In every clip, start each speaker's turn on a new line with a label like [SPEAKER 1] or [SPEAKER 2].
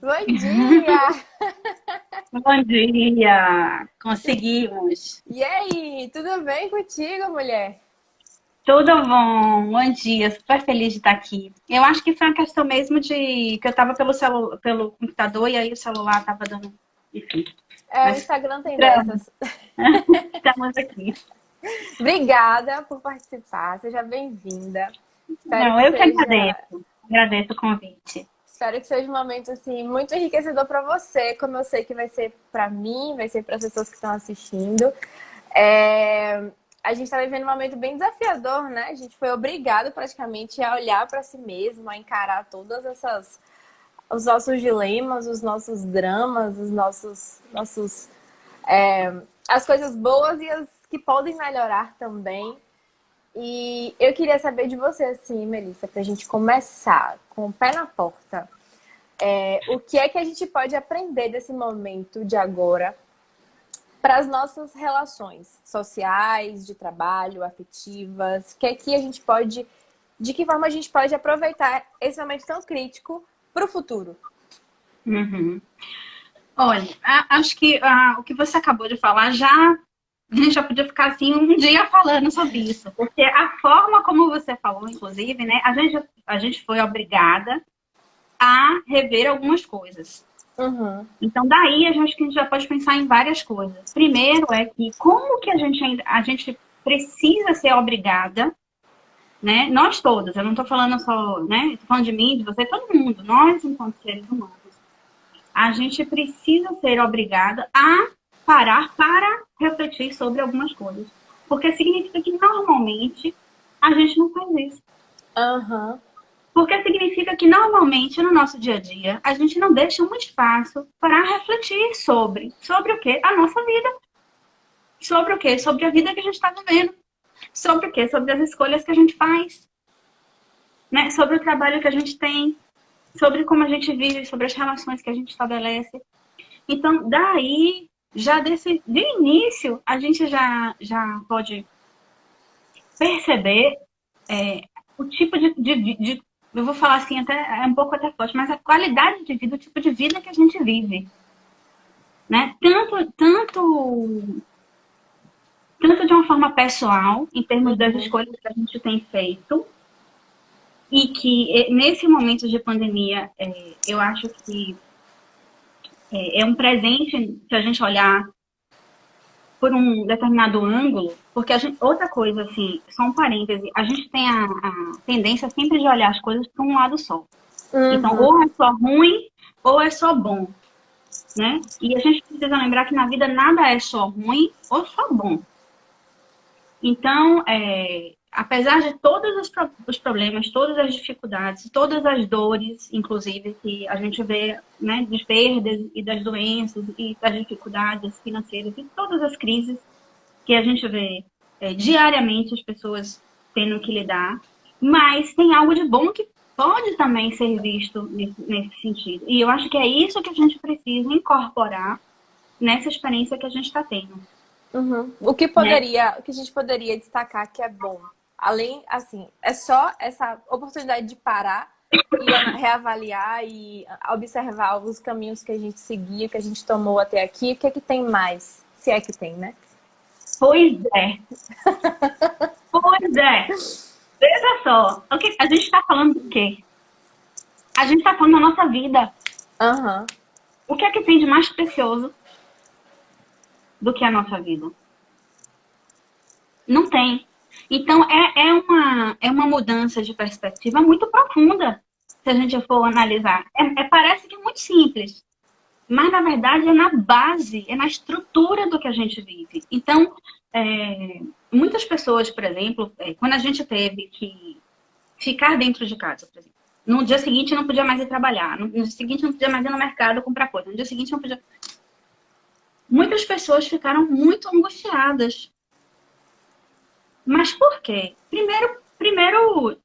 [SPEAKER 1] Bom dia!
[SPEAKER 2] Bom dia! Conseguimos!
[SPEAKER 1] E aí, tudo bem contigo, mulher?
[SPEAKER 2] Tudo bom? Bom dia! Super feliz de estar aqui. Eu acho que foi uma questão mesmo de que eu estava pelo computador e aí o celular estava dando. Enfim,
[SPEAKER 1] É, o
[SPEAKER 2] mas
[SPEAKER 1] Instagram tem
[SPEAKER 2] estamos,
[SPEAKER 1] dessas.
[SPEAKER 2] estamos aqui.
[SPEAKER 1] Obrigada por participar, seja bem-vinda. Espero
[SPEAKER 2] Não,
[SPEAKER 1] que
[SPEAKER 2] eu que
[SPEAKER 1] seja,
[SPEAKER 2] agradeço. Agradeço o convite.
[SPEAKER 1] espero que seja um momento assim muito enriquecedor para você, como eu sei que vai ser para mim, vai ser para as pessoas que estão assistindo. É, A gente está vivendo um momento bem desafiador, né? A gente foi obrigado praticamente a olhar para si mesmo, a encarar todas essas os nossos dilemas, os nossos dramas, os nossos as coisas boas e as que podem melhorar também. E eu queria saber de você, assim, Melissa, para a gente começar com o pé na porta. O que é que a gente pode aprender desse momento de agora para as nossas relações sociais, de trabalho, afetivas? Que é que a gente pode, de que forma a gente pode aproveitar esse momento tão crítico para o futuro?
[SPEAKER 2] Uhum. Olha, acho que o que você acabou de falar a gente já podia ficar assim um dia falando sobre isso, porque a forma como você falou, inclusive, né, a gente foi obrigada a rever algumas coisas.
[SPEAKER 1] Uhum.
[SPEAKER 2] Então, daí acho que a gente já pode pensar em várias coisas. Primeiro é que como que a gente precisa ser obrigada, né? Nós todos, eu não estou falando só, né? Estou falando de mim, de você, todo mundo, nós enquanto seres humanos. A gente precisa ser obrigada a parar para refletir sobre algumas coisas. Porque significa que normalmente a gente não faz isso.
[SPEAKER 1] Aham.
[SPEAKER 2] Porque significa que normalmente no nosso dia a dia a gente não deixa um espaço para refletir sobre o que? A nossa vida. Sobre o quê? Sobre a vida que a gente está vivendo. Sobre o quê? Sobre as escolhas que a gente faz. Né? Sobre o trabalho que a gente tem. Sobre como a gente vive, sobre as relações que a gente estabelece. Então, daí, de início, a gente já pode perceber o tipo eu vou falar assim, até é um pouco até forte, mas a qualidade de vida, o tipo de vida que a gente vive, né? Tanto de uma forma pessoal, em termos das
[SPEAKER 1] Uhum.
[SPEAKER 2] escolhas que a gente tem feito, e que nesse momento de pandemia, eu acho que é um presente se a gente olhar por um determinado ângulo, porque outra coisa, assim, só um parêntese, a gente tem a tendência sempre de olhar as coisas por um lado só. Então,
[SPEAKER 1] Uhum.
[SPEAKER 2] ou é só ruim, ou é só bom, né? E a gente precisa lembrar que na vida nada é só ruim ou só bom. Então, apesar de todos os problemas, todas as dificuldades, todas as dores, inclusive, que a gente vê, né, das perdas e das doenças e das dificuldades financeiras e todas as crises que a gente vê diariamente as pessoas tendo que lidar, mas tem algo de bom que pode também ser visto nesse sentido. E eu acho que é isso que a gente precisa incorporar nessa experiência que a gente está tendo,
[SPEAKER 1] Uhum.
[SPEAKER 2] né?
[SPEAKER 1] O que a gente poderia destacar que é bom? Além, assim, é só essa oportunidade de parar e reavaliar e observar os caminhos que a gente seguia, que a gente tomou até aqui. O que é que tem mais? Se é que tem, né?
[SPEAKER 2] Pois é, pois é. Veja só, a gente está falando do quê? A gente está falando da nossa vida.
[SPEAKER 1] Aham.
[SPEAKER 2] O que é que tem de mais precioso do que a nossa vida? Não tem. Então, é uma mudança de perspectiva muito profunda, se a gente for analisar. Parece que é muito simples, mas, na verdade, é na base, é na estrutura do que a gente vive. Então, muitas pessoas, por exemplo, quando a gente teve que ficar dentro de casa, por exemplo, no dia seguinte não podia mais ir trabalhar, no dia seguinte não podia mais ir no mercado comprar coisa, no dia seguinte não podia... Muitas pessoas ficaram muito angustiadas. Mas por quê? Primeiro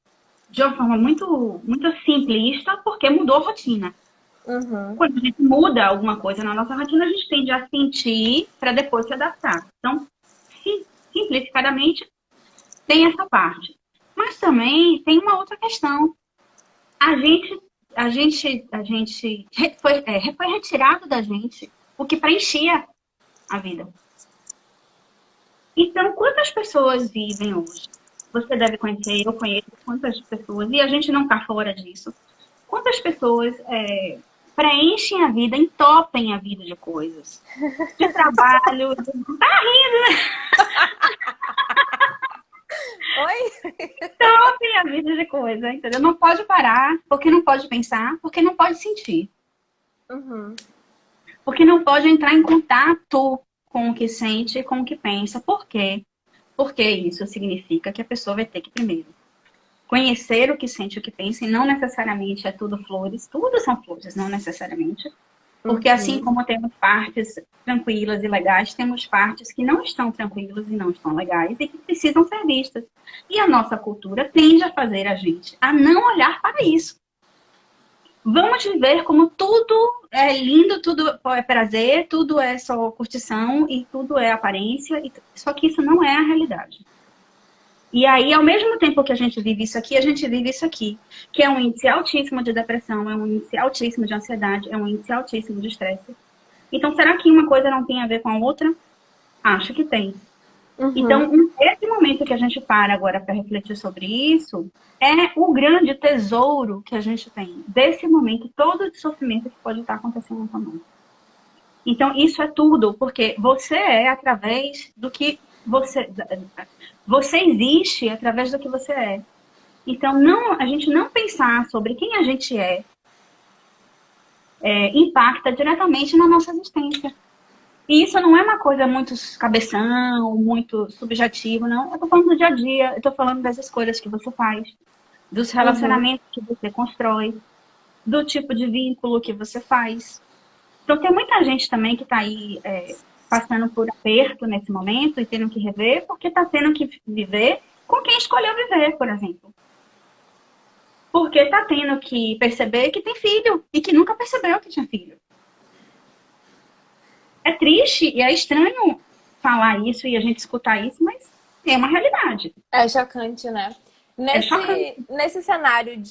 [SPEAKER 2] de uma forma muito simplista, porque mudou a rotina.
[SPEAKER 1] Uhum.
[SPEAKER 2] Quando a gente muda alguma coisa na nossa rotina, a gente tende a sentir para depois se adaptar. Então, simplificadamente, tem essa parte. Mas também tem uma outra questão. A gente foi retirado da gente o que preenchia a vida. Então, quantas pessoas vivem hoje? Você deve conhecer, eu conheço quantas pessoas, e a gente não está fora disso. Quantas pessoas preenchem a vida, entopem a vida de coisas, de trabalho, tá rindo, né?
[SPEAKER 1] Oi?
[SPEAKER 2] Entopem a vida de coisa, entendeu? Não pode parar, porque não pode pensar, porque não pode sentir.
[SPEAKER 1] Uhum.
[SPEAKER 2] Porque não pode entrar em contato com o que sente e com o que pensa. Por quê? Porque isso significa que a pessoa vai ter que primeiro conhecer o que sente e o que pensa, e não necessariamente é tudo flores, tudo são flores, não necessariamente. Porque assim como temos partes tranquilas e legais, temos partes que não estão tranquilas e não estão legais e que precisam ser vistas. E a nossa cultura tende a fazer a gente a não olhar para isso. Vamos viver como tudo é lindo, tudo é prazer, tudo é só curtição e tudo é aparência. Só que isso não é a realidade. E aí, ao mesmo tempo que a gente vive isso aqui, a gente vive isso aqui. Que é um índice altíssimo de depressão, é um índice altíssimo de ansiedade, é um índice altíssimo de estresse. Então, será que uma coisa não tem a ver com a outra? Acho que tem. Então, esse momento que a gente para agora para refletir sobre isso é o grande tesouro que a gente tem. Desse momento, todo o sofrimento que pode estar acontecendo na sua mão. Então, isso é tudo, porque você é através do que você existe através do que você é. Então, a gente não pensar sobre quem a gente impacta diretamente na nossa existência. E isso não é uma coisa muito cabeção, muito subjetivo, não. Eu tô falando do dia a dia, eu tô falando das escolhas que você faz, dos relacionamentos que você constrói, do tipo de vínculo que você faz. Então, tem muita gente também que tá aí passando por aperto nesse momento e tendo que rever, porque tá tendo que viver com quem escolheu viver, por exemplo. Porque tá tendo que perceber que tem filho e que nunca percebeu que tinha filho. É triste e é estranho falar isso e a gente escutar isso, mas é uma realidade.
[SPEAKER 1] É chocante, né?
[SPEAKER 2] É chocante.
[SPEAKER 1] Nesse cenário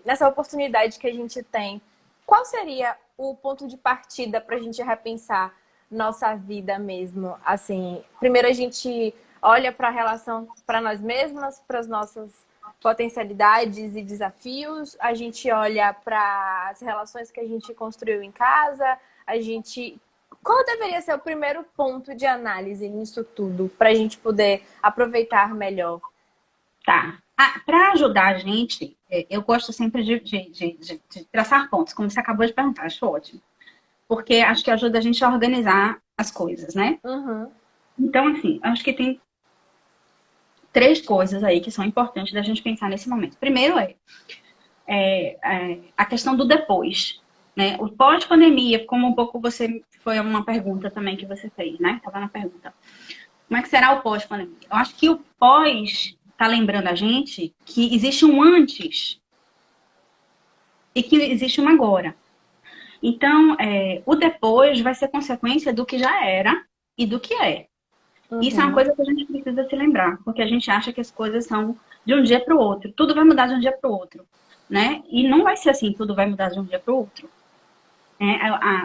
[SPEAKER 1] nessa oportunidade que a gente tem, qual seria o ponto de partida para a gente repensar nossa vida mesmo? Assim, primeiro a gente olha para a relação para nós mesmas, para as nossas potencialidades e desafios, a gente olha para as relações que a gente construiu em casa, a gente... Qual deveria ser o primeiro ponto de análise nisso tudo, para a gente poder aproveitar melhor?
[SPEAKER 2] Tá. Para ajudar a gente, eu gosto sempre de traçar pontos, como você acabou de perguntar, acho ótimo. Porque acho que ajuda a gente a organizar as coisas, né? Então, assim, acho que tem 3 coisas aí que são importantes da gente pensar nesse momento. Primeiro a questão do depois, né? O pós-pandemia, como um pouco foi uma pergunta também que você fez, né? Estava na pergunta. Como é que será o pós-pandemia? Eu acho que o pós está lembrando a gente que existe um antes e que existe um agora. Então, o depois vai ser consequência do que já era e do que é. Isso é uma coisa que a gente precisa se lembrar, porque a gente acha que as coisas são de um dia para o outro. Tudo vai mudar de um dia para o outro, né? E não vai ser assim, tudo vai mudar de um dia para o outro.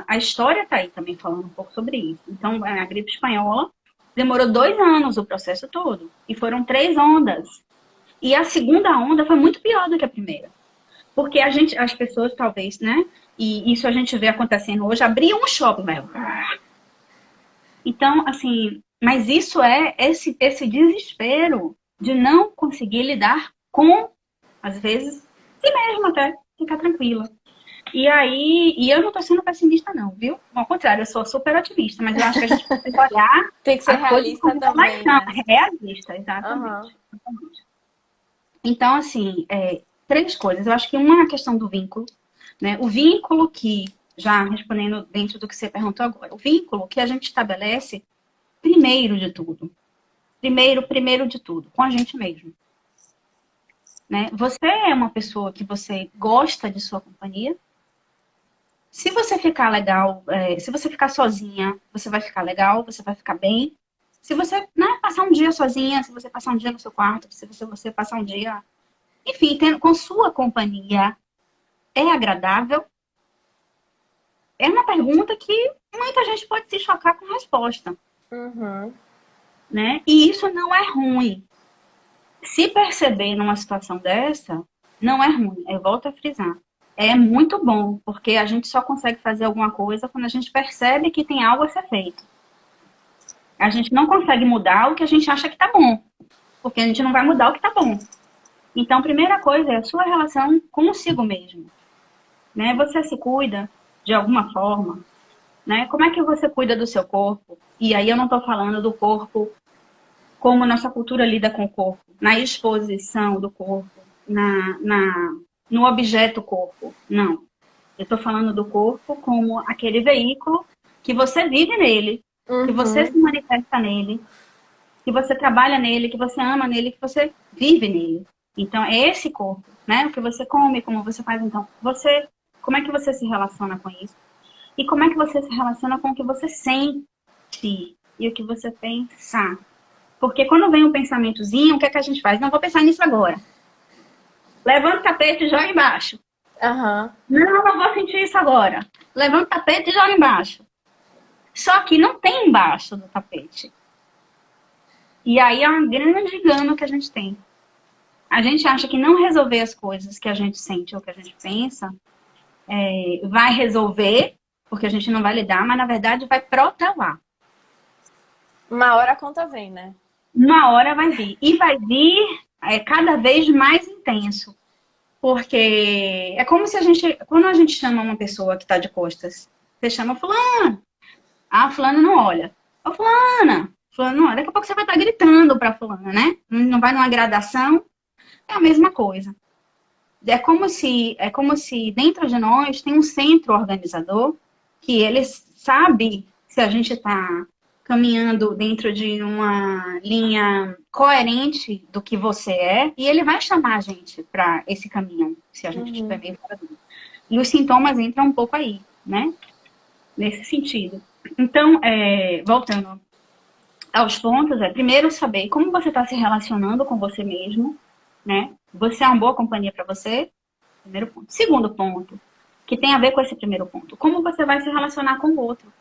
[SPEAKER 2] A história está aí também falando um pouco sobre isso. Então, a gripe espanhola demorou 2 anos o processo todo. E foram 3 ondas. E a segunda onda foi muito pior do que a primeira. Porque as pessoas talvez, né? E isso a gente vê acontecendo hoje, abriam um shopping, velho. Então, assim, mas isso é esse desespero de não conseguir lidar com, às vezes, si mesmo até, ficar tranquila. E eu não tô sendo pessimista não, viu? Ao contrário, eu sou super otimista, mas eu acho que a gente precisa olhar...
[SPEAKER 1] Tem que ser realista também, né?
[SPEAKER 2] Realista, exatamente. Então, assim, 3 coisas. Eu acho que uma é a questão do vínculo, né? O vínculo que, já respondendo dentro do que você perguntou agora, o vínculo que a gente estabelece primeiro de tudo. Primeiro de tudo, com a gente mesmo. Né? Você é uma pessoa que você gosta de sua companhia. Se você ficar legal, se você ficar sozinha, você vai ficar legal, você vai ficar bem. Se você passar um dia sozinha, se você passar um dia no seu quarto, se você passar um dia, enfim, com sua companhia, é agradável? É uma pergunta que muita gente pode se chocar com a resposta,
[SPEAKER 1] Uhum.
[SPEAKER 2] né? E isso não é ruim. Se perceber numa situação dessa, não é ruim. Eu volto a frisar. É muito bom, porque a gente só consegue fazer alguma coisa quando a gente percebe que tem algo a ser feito. A gente não consegue mudar o que a gente acha que tá bom, porque a gente não vai mudar o que tá bom. Então, a primeira coisa é a sua relação consigo mesmo, né? Você se cuida de alguma forma, né? Como é que você cuida do seu corpo? E aí eu não estou falando do corpo como nossa cultura lida com o corpo, na exposição do corpo, no objeto corpo. Não. Eu estou falando do corpo como aquele veículo que você vive nele, que você se
[SPEAKER 1] Uhum.
[SPEAKER 2] manifesta nele, que você trabalha nele, que você ama nele, que você vive nele. Então, é esse corpo, né? O que você come, como você faz. Então, como é que você se relaciona com isso? E como é que você se relaciona com o que você sente e o que você pensa? Porque quando vem um pensamentozinho, o que é que a gente faz? Não vou pensar nisso agora. Levanta o tapete e joga embaixo.
[SPEAKER 1] Aham.
[SPEAKER 2] Não vou sentir isso agora. Levanta o tapete e joga embaixo. Só que não tem embaixo do tapete. E aí é um grande engano que a gente tem. A gente acha que não resolver as coisas que a gente sente ou que a gente pensa vai resolver, porque a gente não vai lidar, mas na verdade vai protelar.
[SPEAKER 1] Uma hora a conta vem, né?
[SPEAKER 2] Uma hora vai vir. E vai vir cada vez mais intenso. Porque é como se quando a gente chama uma pessoa que está de costas, você chama fulano. Ah, fulano não olha. Ô, fulano não olha. Daqui a pouco você vai estar gritando para fulano, né? Não vai numa gradação. É a mesma coisa. É como se dentro de nós tem um centro organizador que ele sabe se a gente está caminhando dentro de uma linha coerente do que você é e ele vai chamar a gente para esse caminho, se a gente estiver
[SPEAKER 1] Uhum.
[SPEAKER 2] meio fora dele. E os sintomas entram um pouco aí, né? Nesse sentido. Então, voltando aos pontos, primeiro saber como você está se relacionando com você mesmo, né? Você é uma boa companhia para você? Primeiro ponto. Segundo ponto, que tem a ver com esse primeiro ponto, como você vai se relacionar com o outro.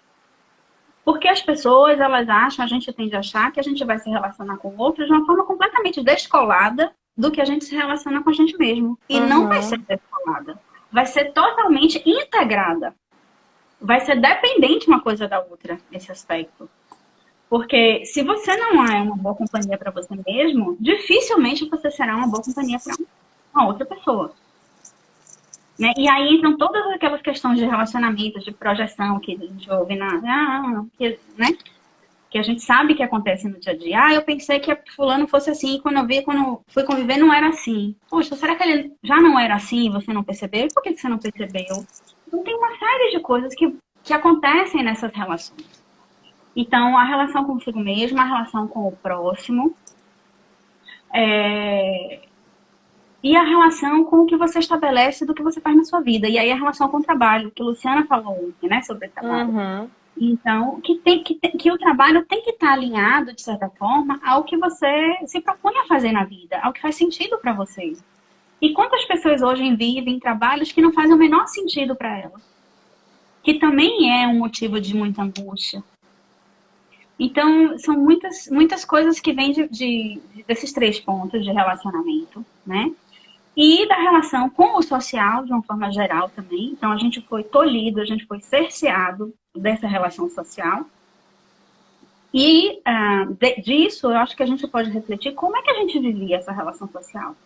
[SPEAKER 2] Porque as pessoas, elas acham, a gente tende a achar que a gente vai se relacionar com o outro de uma forma completamente descolada do que a gente se relaciona com a gente mesmo. E não vai ser
[SPEAKER 1] Uhum.
[SPEAKER 2] descolada. Vai ser totalmente integrada. Vai ser dependente uma coisa da outra nesse aspecto. Porque se você não é uma boa companhia para você mesmo, dificilmente você será uma boa companhia para uma outra pessoa. Né? E aí entram todas aquelas questões de relacionamentos, de projeção que a gente ouve né? Que a gente sabe que acontece no dia a dia. Ah, eu pensei que fulano fosse assim, quando fui conviver, não era assim. Poxa, será que ele já não era assim e você não percebeu? E por que você não percebeu? Então tem uma série de coisas que acontecem nessas relações. Então, a relação consigo mesmo, a relação com o próximo, e a relação com o que você estabelece do que você faz na sua vida. E aí a relação com o trabalho, que a Luciana falou ontem, né, sobre o trabalho.
[SPEAKER 1] Uhum.
[SPEAKER 2] Então, que o trabalho tem que estar alinhado, de certa forma, ao que você se propõe a fazer na vida, ao que faz sentido para você. E quantas pessoas hoje vivem trabalhos que não fazem o menor sentido para elas? Que também é um motivo de muita angústia. Então, são muitas, muitas coisas que vêm desses 3 pontos de relacionamento, né? E da relação com o social, de uma forma geral também. Então, a gente foi tolhido, a gente foi cerceado dessa relação social. E disso, eu acho que a gente pode refletir como é que a gente vivia essa relação social.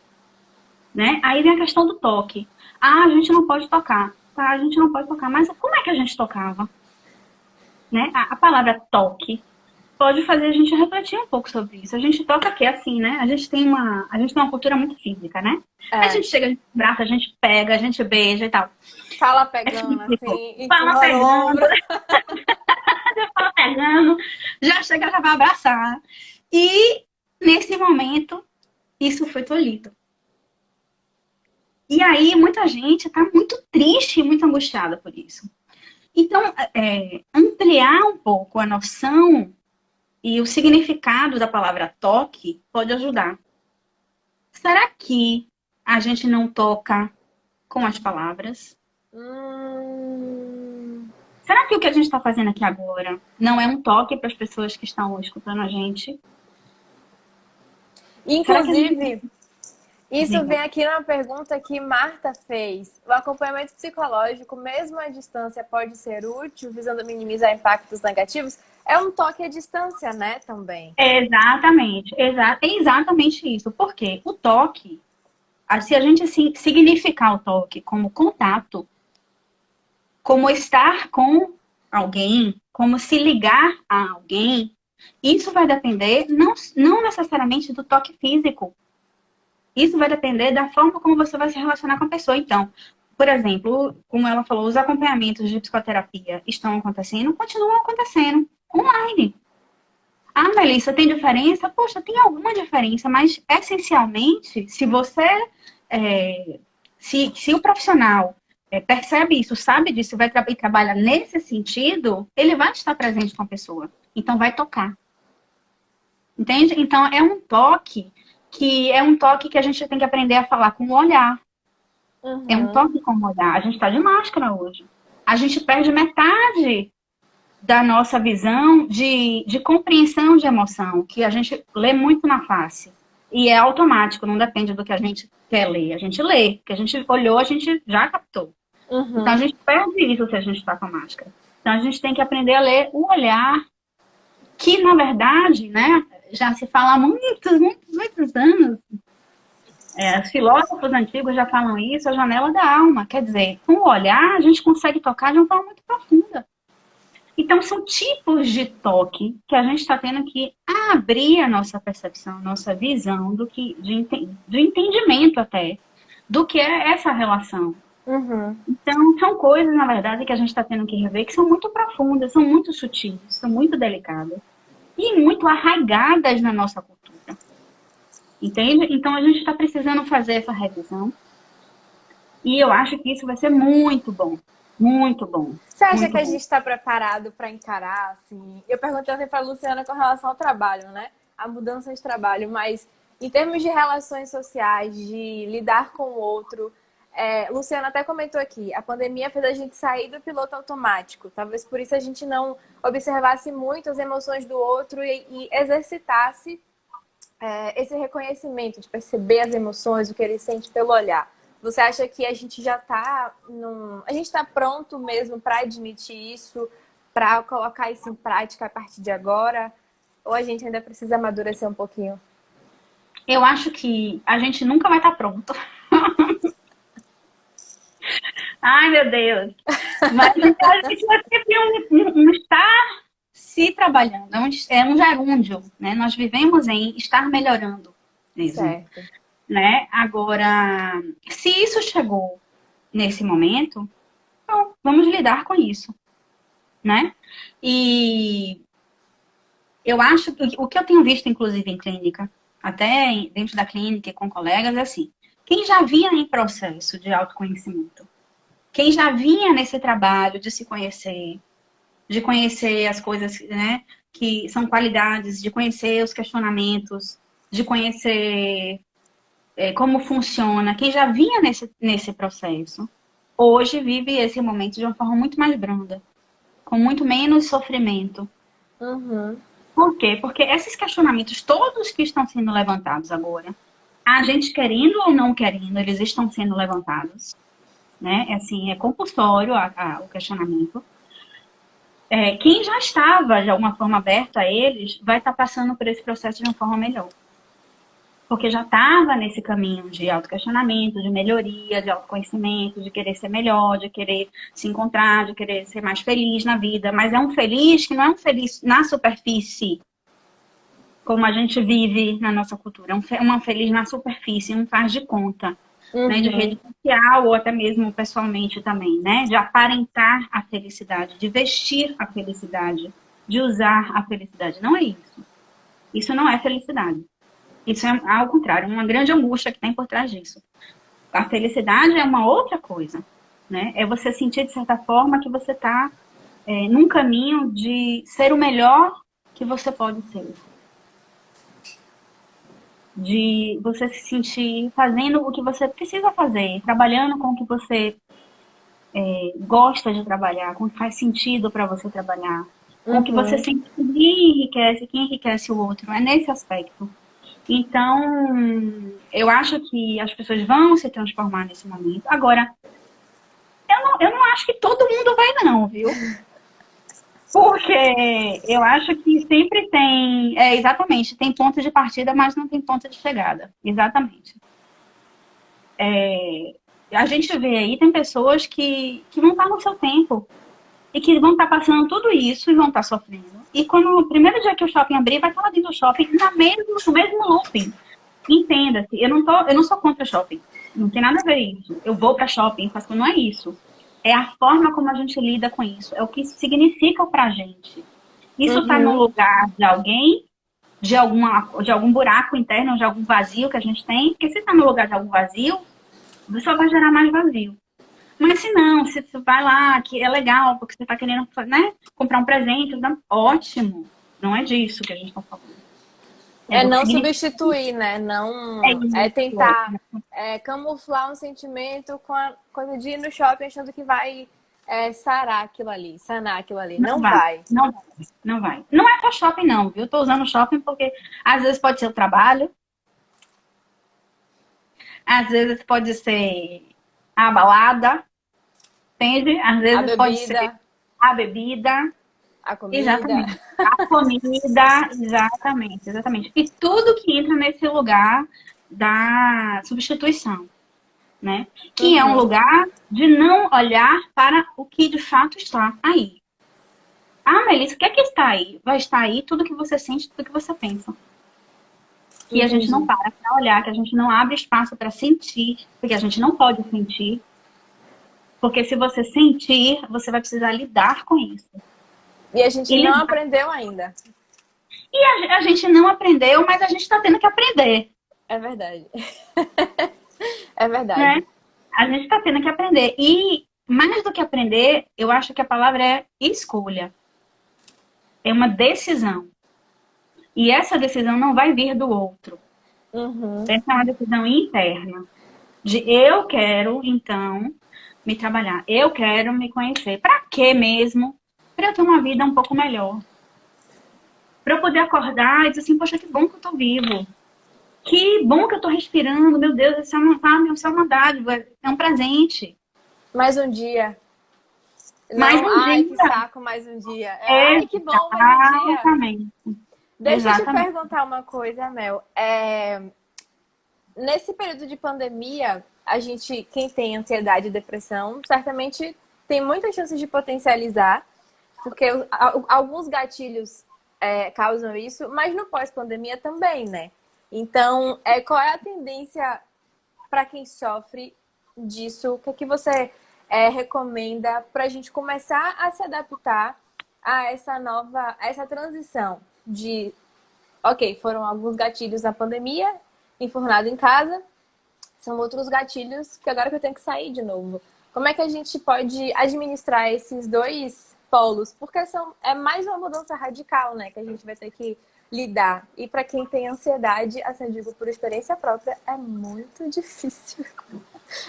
[SPEAKER 2] Né? Aí vem a questão do toque. Ah, a gente não pode tocar. Tá, a gente não pode tocar. Mas como é que a gente tocava? Né? A palavra toque pode fazer a gente refletir um pouco sobre isso. A gente toca aqui assim, né? A gente tem uma cultura muito física, né? A
[SPEAKER 1] É.
[SPEAKER 2] gente chega, a gente abraça, a gente pega, a gente beija e tal.
[SPEAKER 1] Fala
[SPEAKER 2] É
[SPEAKER 1] pegando
[SPEAKER 2] físico.
[SPEAKER 1] assim,
[SPEAKER 2] Fala
[SPEAKER 1] empurrando o
[SPEAKER 2] pegando,
[SPEAKER 1] ombro.
[SPEAKER 2] fala pegando, já chega, já vai abraçar. E nesse momento, isso foi tolhido. E aí, muita gente está muito triste e muito angustiada por isso. Então, ampliar um pouco a noção e o significado da palavra toque pode ajudar. Será que a gente não toca com as palavras.
[SPEAKER 1] Hum,
[SPEAKER 2] Será que o que a gente está fazendo aqui agora não é um toque para as pessoas que estão escutando a gente? Será que a gente...
[SPEAKER 1] Inclusive, isso
[SPEAKER 2] Diga.
[SPEAKER 1] vem aqui numa pergunta que Marta fez. O acompanhamento psicológico, mesmo à distância, pode ser útil, visando minimizar impactos negativos? É um toque à distância, né, também.
[SPEAKER 2] Exatamente, é exatamente isso. Porque o toque, se a gente significar o toque como contato, como estar com alguém, como se ligar a alguém, isso vai depender não necessariamente do toque físico. Isso vai depender da forma como você vai se relacionar com a pessoa. Então, por exemplo, como ela falou, os acompanhamentos de psicoterapia estão acontecendo, continuam acontecendo online. Ah, Melissa, tem diferença? Poxa, tem alguma diferença, mas essencialmente, se você, se o profissional percebe isso, sabe disso, e trabalha nesse sentido, ele vai estar presente com a pessoa. Então, vai tocar. Entende? Então, é um toque que a gente tem que aprender a falar com o olhar. É um
[SPEAKER 1] Uhum,
[SPEAKER 2] toque com o olhar. A gente está de máscara hoje. A gente perde metade da nossa visão de compreensão de emoção, que a gente lê muito na face. E é automático, não depende do que a gente quer ler. A gente lê, o que a gente olhou, a gente já captou. Então a
[SPEAKER 1] uhum.
[SPEAKER 2] gente perde isso se a gente está com a máscara. Então a gente tem que aprender a ler o olhar, que na verdade, né, já se fala há muitos anos. Os filósofos antigos já falam isso, a janela da alma. Quer dizer, com o olhar a gente consegue tocar de uma forma muito profunda. Então, são tipos de toque que a gente está tendo que abrir a nossa percepção, nossa visão de entendimento até do que é essa relação.
[SPEAKER 1] Uhum.
[SPEAKER 2] Então, são coisas, na verdade, que a gente está tendo que rever que são muito profundas, são muito sutis, são muito delicadas e muito arraigadas na nossa cultura. Entende? Então, a gente está precisando fazer essa revisão e eu acho que isso vai ser muito bom. Muito bom.
[SPEAKER 1] Você acha
[SPEAKER 2] Muito
[SPEAKER 1] que a
[SPEAKER 2] bom.
[SPEAKER 1] gente está preparado para encarar, assim? Eu perguntei ontem para a Luciana com relação ao trabalho, né? A mudança de trabalho, mas em termos de relações sociais, de lidar com o outro, Luciana até comentou aqui, a pandemia fez a gente sair do piloto automático. Talvez por isso a gente não observasse muito as emoções do outro e exercitasse esse reconhecimento de perceber as emoções, o que ele sente pelo olhar. Você acha que a gente já está a gente está pronto mesmo para admitir isso, para colocar isso em prática a partir de agora? Ou a gente ainda precisa amadurecer um pouquinho?
[SPEAKER 2] Eu acho que a gente nunca vai estar pronto. Ai, meu Deus. Mas a gente vai ter um estar se trabalhando. É um gerúndio, né? Nós vivemos em estar melhorando mesmo,
[SPEAKER 1] Certo.
[SPEAKER 2] né? Agora, se isso chegou nesse momento, então, vamos lidar com isso, né? E eu acho que o que eu tenho visto, inclusive, em clínica, até dentro da clínica e com colegas, é assim, quem já vinha em processo de autoconhecimento, quem já vinha nesse trabalho de conhecer as coisas, né, que são qualidades, de conhecer os questionamentos, de conhecer como funciona, quem já vinha nesse processo, hoje vive esse momento de uma forma muito mais branda, com muito menos sofrimento.
[SPEAKER 1] Uhum.
[SPEAKER 2] Por quê? Porque esses questionamentos, todos que estão sendo levantados agora, a gente querendo ou não querendo, eles estão sendo levantados, né? Assim, é compulsório o questionamento. Quem já estava de alguma forma aberto a eles, vai estar passando por esse processo de uma forma melhor. Porque já estava nesse caminho de autoquestionamento, de melhoria, de autoconhecimento, de querer ser melhor, de querer se encontrar, de querer ser mais feliz na vida. Mas é um feliz que não é um feliz na superfície, como a gente vive na nossa cultura. É uma feliz na superfície, um faz de conta, né? De
[SPEAKER 1] Uhum.
[SPEAKER 2] rede social ou até mesmo pessoalmente também, né? De aparentar a felicidade, de vestir a felicidade, de usar a felicidade. Não é isso. Isso não é felicidade. Isso é, ao contrário, uma grande angústia que tem por trás disso. A felicidade é uma outra coisa, né? É você sentir, de certa forma, que você está num caminho de ser o melhor que você pode ser. de você se sentir fazendo o que você precisa fazer, trabalhando com o que você gosta de trabalhar, com o que faz sentido para você trabalhar, com o que você
[SPEAKER 1] Uhum.
[SPEAKER 2] sente que enriquece, que enriquece o outro. É nesse aspecto. Então, eu acho que as pessoas vão se transformar nesse momento. Agora, eu não acho que todo mundo vai não, viu? Porque eu acho que sempre tem, exatamente, tem ponto de partida, mas não tem ponto de chegada. Exatamente. A gente vê aí, tem pessoas que vão estar no seu tempo e que vão estar passando tudo isso e vão estar sofrendo. E quando o primeiro dia que o shopping abrir, vai estar lá dentro do shopping no mesmo looping. Entenda-se, eu não sou contra shopping. Não tem nada a ver isso. Eu vou para shopping, faço, não é isso. É a forma como a gente lida com isso. É o que isso significa pra gente. Isso está no
[SPEAKER 1] Uhum.
[SPEAKER 2] lugar de alguém, de algum buraco interno, de algum vazio que a gente tem. Porque se está no lugar de algum vazio, só vai gerar mais vazio. Mas se não, se você vai lá, que é legal, porque você está querendo, né, comprar um presente, ótimo. Não é disso que a gente está falando. É
[SPEAKER 1] É
[SPEAKER 2] do que
[SPEAKER 1] não
[SPEAKER 2] significa.
[SPEAKER 1] substituir, né?
[SPEAKER 2] É
[SPEAKER 1] Não é
[SPEAKER 2] isso.
[SPEAKER 1] tentar camuflar um sentimento com a coisa de ir no shopping achando que vai sarar aquilo ali, sanar aquilo ali.
[SPEAKER 2] Não
[SPEAKER 1] Não
[SPEAKER 2] vai,
[SPEAKER 1] vai.
[SPEAKER 2] não vai, não vai. Não é só shopping, não, viu? Eu tô usando shopping porque às vezes pode ser o trabalho, às vezes pode ser a balada, entende? Às
[SPEAKER 1] A
[SPEAKER 2] vezes pode ser
[SPEAKER 1] bebida,
[SPEAKER 2] a bebida,
[SPEAKER 1] a comida.
[SPEAKER 2] exatamente. A comida, exatamente, exatamente. E tudo que entra nesse lugar da substituição, né? Que é um
[SPEAKER 1] Uhum.
[SPEAKER 2] lugar de não olhar para o que de fato está aí. Ah, Melissa, o que é que está aí? Vai estar aí tudo que você sente, tudo que você pensa. Que a gente não
[SPEAKER 1] Entendi.
[SPEAKER 2] para para olhar, que a gente não abre espaço para sentir, porque a gente não pode sentir, porque se você sentir, você vai precisar lidar com isso.
[SPEAKER 1] E a gente
[SPEAKER 2] E,
[SPEAKER 1] não
[SPEAKER 2] lidar...
[SPEAKER 1] aprendeu ainda.
[SPEAKER 2] a gente não aprendeu, mas a gente está tendo que aprender,
[SPEAKER 1] É verdade. É
[SPEAKER 2] né?
[SPEAKER 1] verdade.
[SPEAKER 2] A gente está tendo que aprender. E mais do que aprender, eu acho que a palavra é escolha. É uma decisão. E essa decisão não vai vir do outro.
[SPEAKER 1] Uhum.
[SPEAKER 2] Essa é uma decisão interna. De eu quero, então, me trabalhar. Eu quero me conhecer. Para quê mesmo? Para eu ter uma vida um pouco melhor. Para eu poder acordar e dizer assim, poxa, que bom que eu tô vivo. Que bom que eu tô respirando. Meu Deus, isso é uma dádiva. É um presente.
[SPEAKER 1] Mais um dia.
[SPEAKER 2] Mais
[SPEAKER 1] Não,
[SPEAKER 2] um
[SPEAKER 1] ai, que
[SPEAKER 2] dia.
[SPEAKER 1] saco, mais um dia. Ai, que bom, mais um dia.
[SPEAKER 2] Exatamente.
[SPEAKER 1] Deixa eu te
[SPEAKER 2] Exatamente.
[SPEAKER 1] perguntar uma coisa, Mel. Nesse período de pandemia, a gente, quem tem ansiedade e depressão, certamente tem muitas chances de potencializar, porque alguns gatilhos causam isso, mas no pós-pandemia também, né? Então, qual é a tendência para quem sofre disso? O que é que você recomenda para a gente começar a se adaptar a essa transição de, ok, foram alguns gatilhos na pandemia, enfurnado em casa, são outros gatilhos que agora que eu tenho que sair de novo. Como é que a gente pode administrar esses dois polos? Porque é mais uma mudança radical, né? Que a gente vai ter que lidar. E para quem tem ansiedade, assim, eu digo por experiência própria, é muito difícil.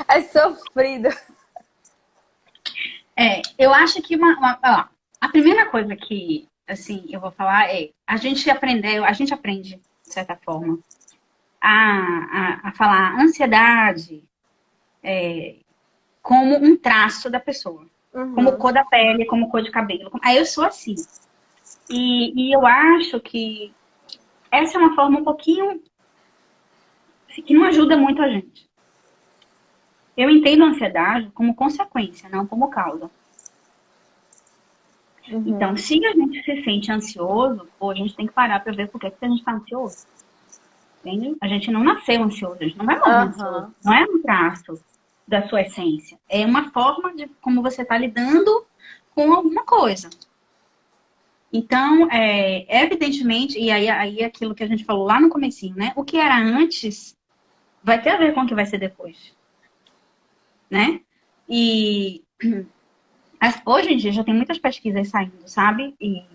[SPEAKER 1] É sofrido.
[SPEAKER 2] Eu acho que ó, a primeira coisa que, assim, eu vou falar é, a gente aprende, de certa forma, a falar ansiedade como um traço da pessoa. Como
[SPEAKER 1] Uhum.
[SPEAKER 2] cor da pele, como cor de cabelo. Aí eu sou assim. E eu acho que essa é uma forma um pouquinho que não ajuda muito a gente. Eu entendo a ansiedade como consequência, não como causa. Então,
[SPEAKER 1] Uhum.
[SPEAKER 2] se a gente se sente ansioso, pô, a gente tem que parar para ver por que a gente está ansioso. Entende? A gente não nasceu ansioso, a gente não vai morrer ansioso.
[SPEAKER 1] Aham.
[SPEAKER 2] Não é um traço da sua essência. É uma forma de como você está lidando com alguma coisa. Então, evidentemente, e aí aquilo que a gente falou lá no comecinho, né? O que era antes vai ter a ver com o que vai ser depois, né? E hoje em dia já tem muitas pesquisas saindo, sabe? E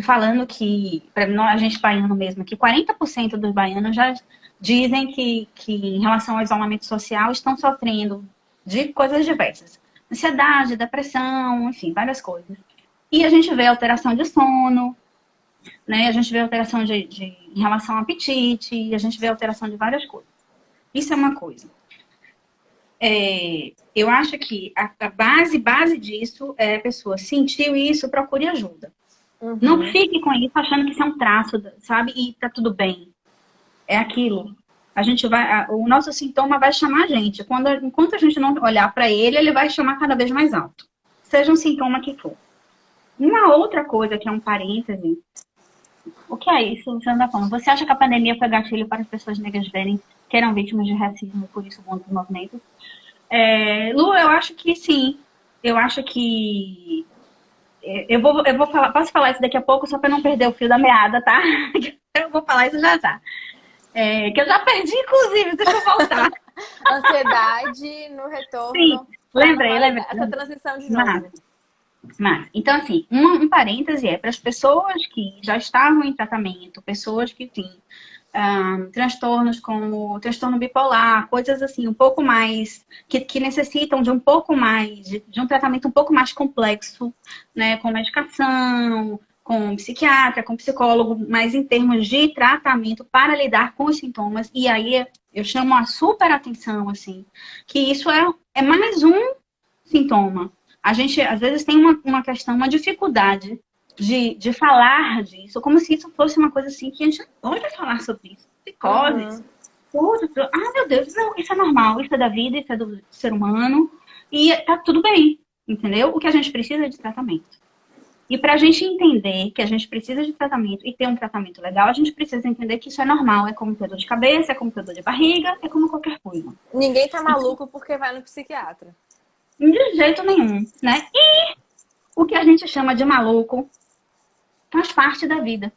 [SPEAKER 2] e falando que, para a gente baiano mesmo, que 40% dos baianos já dizem que em relação ao isolamento social estão sofrendo de coisas diversas. Ansiedade, depressão, enfim, várias coisas. E a gente vê alteração de sono, né? A gente vê alteração em relação ao apetite, a gente vê alteração de várias coisas. Isso é uma coisa. Eu acho que a base disso é a pessoa sentiu isso, procure ajuda.
[SPEAKER 1] Uhum.
[SPEAKER 2] Não fique com isso achando que isso é um traço, sabe? E tá tudo bem. É aquilo. O nosso sintoma vai chamar a gente. Enquanto a gente não olhar para ele, ele vai chamar cada vez mais alto. Seja um sintoma que for. Uma outra coisa que é um parêntese. O que é isso, Luciana da Fama? Você acha que a pandemia foi gatilho para as pessoas negras verem que eram vítimas de racismo e por isso vão dos movimentos? Lu, eu acho que sim. Eu acho que... Eu vou falar, posso falar isso daqui a pouco, só para não perder o fio da meada, tá? Eu vou falar isso já. Que eu já perdi, inclusive, deixa eu voltar.
[SPEAKER 1] Ansiedade no retorno.
[SPEAKER 2] Sim, lembrei.
[SPEAKER 1] Essa transição de novo.
[SPEAKER 2] Mas, então, assim, um parêntese para as pessoas que já estavam em tratamento, pessoas que têm transtornos como transtorno bipolar, coisas assim, um pouco mais, que necessitam de um pouco mais, de um tratamento um pouco mais complexo, né, com medicação, com psiquiatra, com psicólogo, mas em termos de tratamento para lidar com os sintomas. E aí eu chamo a super atenção, assim, que isso é mais um sintoma. A gente, às vezes, tem uma questão, uma dificuldade de falar disso, como se isso fosse uma coisa assim que a gente não pode falar sobre isso. Psicoses, tudo. Ah, meu Deus, não, isso é normal, isso é da vida, isso é do ser humano, e tá tudo bem, entendeu? O que a gente precisa é de tratamento. E para a gente entender que a gente precisa de tratamento e ter um tratamento legal, a gente precisa entender que isso é normal, é como ter dor de cabeça, é como ter dor de barriga, é como qualquer coisa.
[SPEAKER 1] Ninguém tá maluco porque vai no psiquiatra.
[SPEAKER 2] De jeito nenhum, né? E o que a gente chama de maluco faz parte da vida.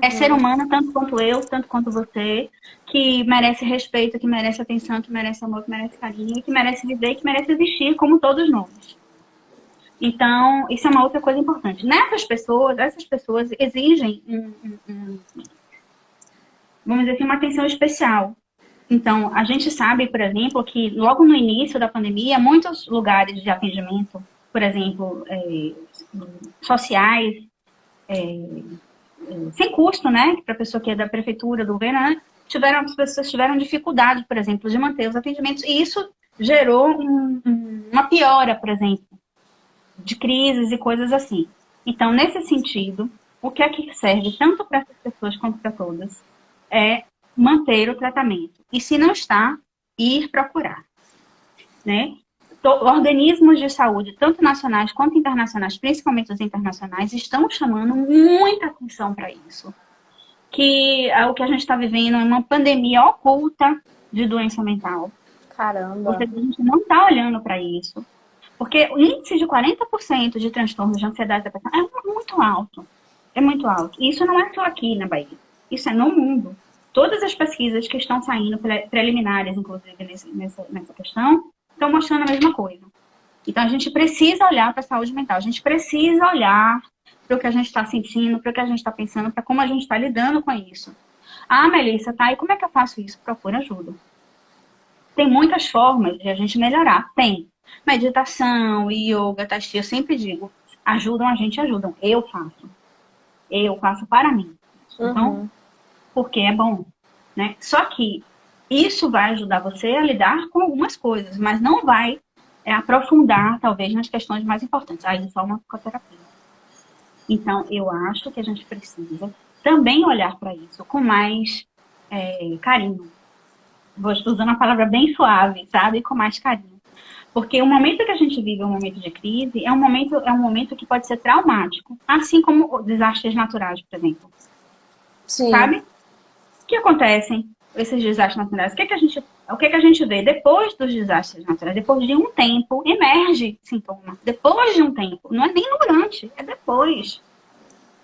[SPEAKER 2] É ser humano, tanto quanto eu, tanto quanto você, que merece respeito, que merece atenção, que merece amor, que merece carinho, que merece viver, que merece existir como todos nós. Então, isso é uma outra coisa importante. Essas pessoas exigem vamos dizer assim, uma atenção especial. Então, a gente sabe, por exemplo, que logo no início da pandemia, muitos lugares de atendimento, por exemplo, sociais, sem custo, né, para a pessoa que é da prefeitura, do governo, né, as pessoas tiveram dificuldade, por exemplo, de manter os atendimentos. E isso gerou uma piora, por exemplo, de crises e coisas assim. Então, nesse sentido, o que é que serve tanto para essas pessoas quanto para todas é manter o tratamento. E se não está, ir procurar. Né? Organismos de saúde, tanto nacionais quanto internacionais, principalmente os internacionais, estão chamando muita atenção para isso. Que o que a gente está vivendo é uma pandemia oculta de doença mental.
[SPEAKER 1] Caramba.
[SPEAKER 2] Porque a gente não está olhando para isso. Porque o índice de 40% de transtornos de ansiedade e depressão é muito alto. É muito alto. E isso não é só aqui na Bahia. Isso é no mundo. Todas as pesquisas que estão saindo, preliminares, inclusive, nessa questão, estão mostrando a mesma coisa. Então, a gente precisa olhar para a saúde mental. A gente precisa olhar para o que a gente está sentindo, para o que a gente está pensando, para como a gente está lidando com isso. Ah, Melissa, tá, e como é que eu faço isso? Procura ajuda. Tem muitas formas de a gente melhorar. Tem. Meditação, yoga, tai chi, eu sempre digo, ajudam. Eu faço para mim. Então, porque é bom, né? Só que isso vai ajudar você a lidar com algumas coisas, mas não vai aprofundar, talvez, nas questões mais importantes. Aí só uma psicoterapia. Então, eu acho que a gente precisa também olhar para isso com mais carinho. Vou usando a palavra bem suave, sabe? Com mais carinho. Porque o momento que a gente vive, um momento de crise, é um momento que pode ser traumático. Assim como desastres naturais, por exemplo.
[SPEAKER 1] Sim.
[SPEAKER 2] Sabe? O que acontecem esses desastres naturais? O que a gente vê depois dos desastres naturais? Depois de um tempo, emerge sintoma. Depois de um tempo. Não é nem durante, é depois.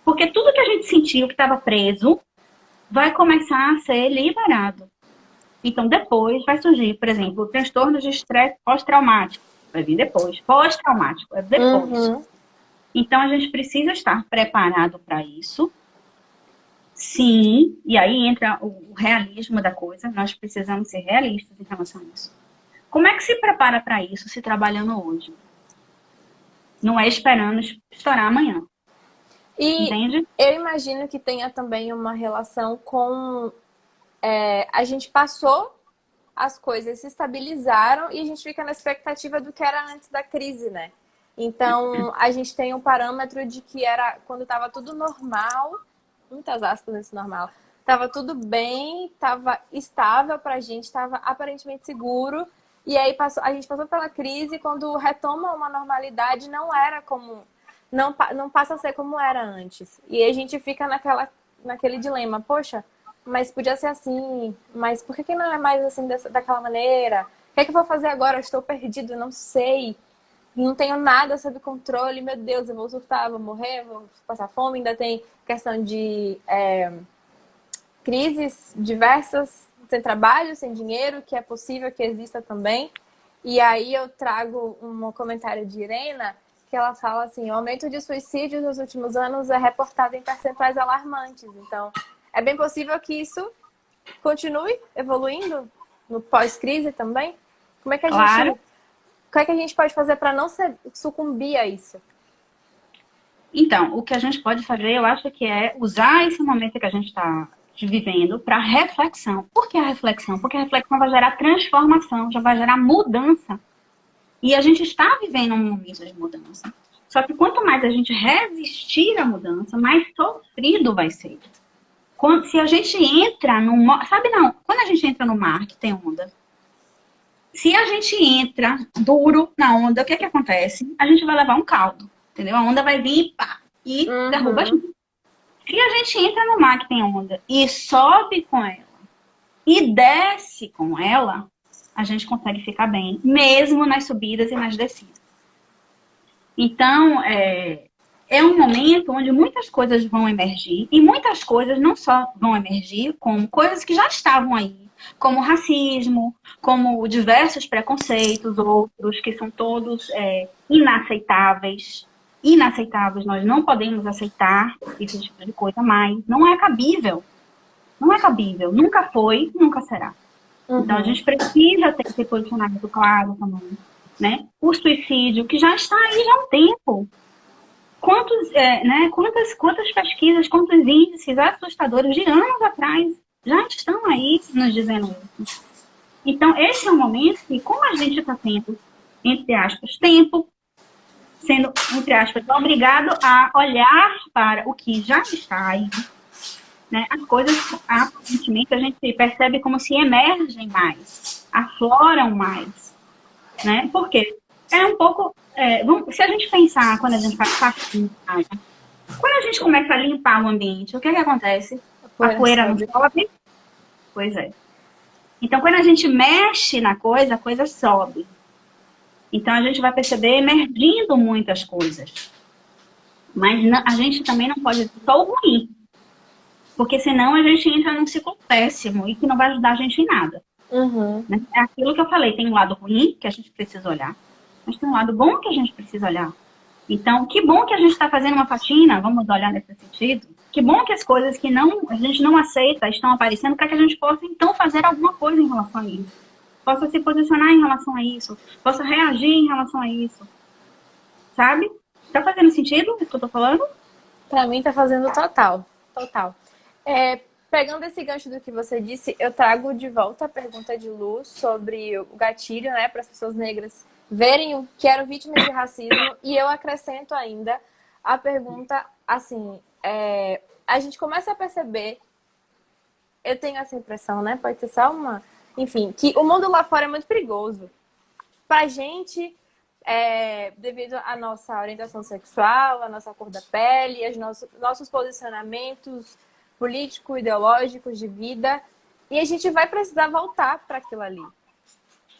[SPEAKER 2] Porque tudo que a gente sentiu que estava preso vai começar a ser liberado. Então, depois vai surgir, por exemplo, transtornos de estresse pós-traumático. Vai vir depois. Pós-traumático, é depois. Então, a gente precisa estar preparado para isso. Sim, e aí entra o realismo da coisa. Nós precisamos ser realistas em relação a isso. Como é que se prepara para isso se trabalhando hoje? Não é esperando estourar amanhã.
[SPEAKER 1] E
[SPEAKER 2] Entende?
[SPEAKER 1] eu imagino que tenha também uma relação com a gente passou, as coisas se estabilizaram e a gente fica na expectativa do que era antes da crise, né? Então, a gente tem um parâmetro de que era quando estava tudo normal, muitas aspas nesse normal, estava tudo bem, estava estável pra gente, estava aparentemente seguro. E aí a gente passou pela crise, quando retoma uma normalidade, não era como. Não passa a ser como era antes. E aí a gente fica naquele dilema, poxa, mas podia ser assim, mas por que não é mais assim daquela maneira? O que é que eu vou fazer agora? Eu estou perdido, não sei. Não tenho nada sob controle, meu Deus, eu vou surtar, vou morrer, vou passar fome. Ainda tem questão de crises diversas, sem trabalho, sem dinheiro, que é possível que exista também. E aí eu trago um comentário de Irena, que ela fala assim, o aumento de suicídios nos últimos anos é reportado em percentuais alarmantes. Então, é bem possível que isso continue evoluindo no pós-crise também. Como é que a gente,
[SPEAKER 2] Claro.
[SPEAKER 1] o que é que a gente pode fazer para não sucumbir a isso?
[SPEAKER 2] Então, o que a gente pode fazer, eu acho que é usar esse momento que a gente está vivendo para reflexão. Por que a reflexão? Porque a reflexão vai gerar transformação, já vai gerar mudança. E a gente está vivendo um momento de mudança. Só que quanto mais a gente resistir à mudança, mais sofrido vai ser. Se a gente entra no... Sabe não? Quando a gente entra no mar, que tem onda, se a gente entra duro na onda, o que é que acontece? A gente vai levar um caldo, entendeu? A onda vai vir pá, e derruba a gente. Se a gente entra no mar que tem onda e sobe com ela e desce com ela, a gente consegue ficar bem, mesmo nas subidas e nas descidas. Então, é um momento onde muitas coisas vão emergir, e muitas coisas não só vão emergir, como coisas que já estavam aí, como racismo, como diversos preconceitos, outros que são todos inaceitáveis. Inaceitáveis, nós não podemos aceitar esse tipo de coisa mais. Não é cabível. Não é cabível. Nunca foi, nunca será. Então, a gente precisa ter esse posicionamento claro também. Né? O suicídio, que já está aí há um tempo. Quantas pesquisas, quantos índices assustadores de anos atrás já estão aí nos dizendo isso. Então, esse é um momento que, como a gente está tendo, entre aspas, tempo, sendo, entre aspas, obrigado a olhar para o que já está aí, né? As coisas, aparentemente, a gente percebe como se emergem mais, afloram mais. Né? Por quê? É um pouco... se a gente pensar quando a gente faz faxina, quando a gente começa a limpar o ambiente, o que é que acontece? A poeira não sobe? Pois é. Então, quando a gente mexe na coisa, a coisa sobe. Então, a gente vai perceber emergindo muitas coisas. Mas a gente também não pode ser só o ruim. Porque senão a gente entra num ciclo péssimo e que não vai ajudar a gente em nada. Né? É aquilo que eu falei, tem um lado ruim que a gente precisa olhar, mas tem um lado bom que a gente precisa olhar. Então, que bom que a gente está fazendo uma faxina, vamos olhar nesse sentido. Que bom que as coisas que a gente não aceita estão aparecendo para que a gente possa, então, fazer alguma coisa em relação a isso. Possa se posicionar em relação a isso, possa reagir em relação a isso. Sabe? Tá fazendo sentido o que eu tô falando?
[SPEAKER 1] Para mim tá fazendo total. Total. Pegando esse gancho do que você disse, eu trago de volta a pergunta de Lu sobre o gatilho, né, para as pessoas negras verem o que eram vítimas de racismo, e eu acrescento ainda a pergunta, assim, a gente começa a perceber, eu tenho essa impressão, né, pode ser só uma, enfim, que o mundo lá fora é muito perigoso. Pra gente, devido à nossa orientação sexual, à nossa cor da pele, aos nossos posicionamentos político, ideológicos, de vida, e a gente vai precisar voltar para aquilo ali.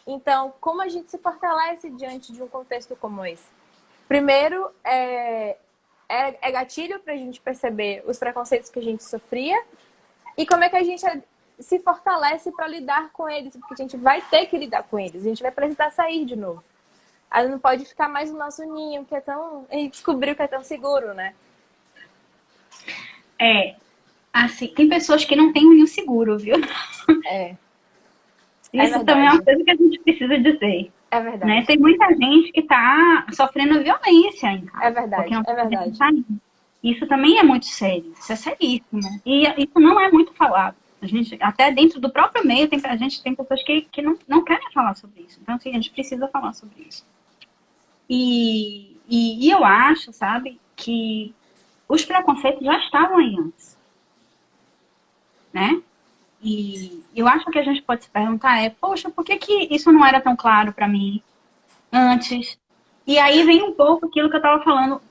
[SPEAKER 1] Então, como a gente se fortalece diante de um contexto como esse? Primeiro, é gatilho para a gente perceber os preconceitos que a gente sofria e como é que a gente se fortalece para lidar com eles, porque a gente vai ter que lidar com eles, a gente vai precisar sair de novo. aí não pode ficar mais no nosso ninho, que é tão... A gente descobriu que é tão seguro, né?
[SPEAKER 2] Assim, tem pessoas que não têm um ninho seguro, viu?
[SPEAKER 1] É, é
[SPEAKER 2] Isso também é uma
[SPEAKER 1] verdade.
[SPEAKER 2] coisa que a gente precisa dizer.
[SPEAKER 1] É
[SPEAKER 2] Né?
[SPEAKER 1] verdade.
[SPEAKER 2] Tem muita gente que está sofrendo violência em
[SPEAKER 1] É
[SPEAKER 2] casa, porque
[SPEAKER 1] verdade.
[SPEAKER 2] não
[SPEAKER 1] É
[SPEAKER 2] está podendo
[SPEAKER 1] verdade.
[SPEAKER 2] sair. Isso também é muito sério, isso é seríssimo. E isso não é muito falado. A gente, até dentro do próprio meio, a gente tem pessoas que não querem falar sobre isso. Então, assim, a gente precisa falar sobre isso. E eu acho, sabe, que os preconceitos já estavam aí antes, né? E eu acho que a gente pode se perguntar poxa, por que que isso não era tão claro para mim antes? E aí vem um pouco aquilo que eu estava falando.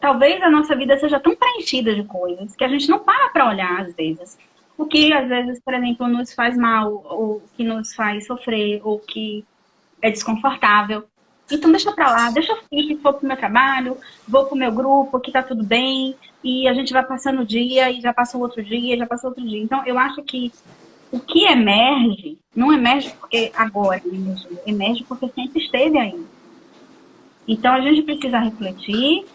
[SPEAKER 2] Talvez a nossa vida seja tão preenchida de coisas que a gente não para olhar às vezes. O que às vezes, por exemplo, nos faz mal, ou que nos faz sofrer, ou que é desconfortável. Então deixa pra lá, deixa eu fingir que vou pro meu trabalho, vou pro meu grupo, que tá tudo bem, e a gente vai passando o dia, e já passou outro dia, já passou outro dia. Então eu acho que o que emerge, não emerge porque agora emerge porque sempre esteve aí. Então a gente precisa refletir,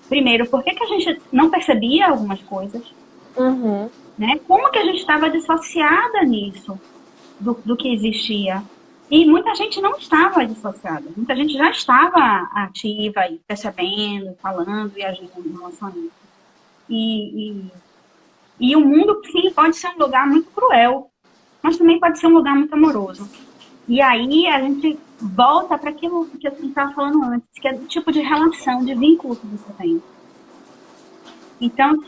[SPEAKER 2] primeiro, por que a gente não percebia algumas coisas,
[SPEAKER 1] Uhum.
[SPEAKER 2] né? Como que a gente estava dissociada nisso, do que existia. E muita gente não estava dissociada, muita gente já estava ativa e percebendo, falando e agindo em relação a isso. E o mundo, sim, pode ser um lugar muito cruel, mas também pode ser um lugar muito amoroso. E aí a gente volta para aquilo que eu estava falando antes, que é o tipo de relação, de vínculo que você tem. Então,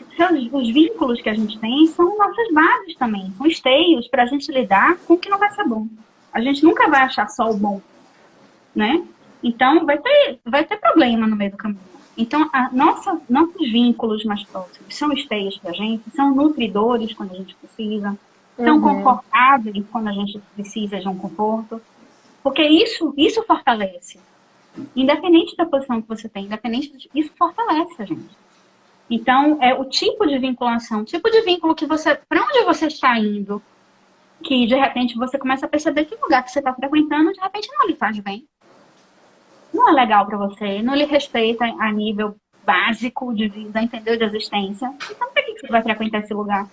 [SPEAKER 2] os vínculos que a gente tem são nossas bases também, são esteios para a gente lidar com o que não vai ser bom. A gente nunca vai achar só o bom, né? Então, vai ter problema no meio do caminho. Então, nossos vínculos mais próximos são esteios para a gente, são nutridores quando a gente precisa, são confortáveis quando a gente precisa de um conforto, porque isso fortalece. Independente da posição que você tem, isso fortalece a gente. Então, é o tipo de vinculação, o tipo de vínculo que você, para onde você está indo, que de repente você começa a perceber que o lugar que você está frequentando, de repente não lhe faz bem. Não é legal para você, não lhe respeita a nível básico de vida, entendeu? De existência. Então, para que você vai frequentar esse lugar?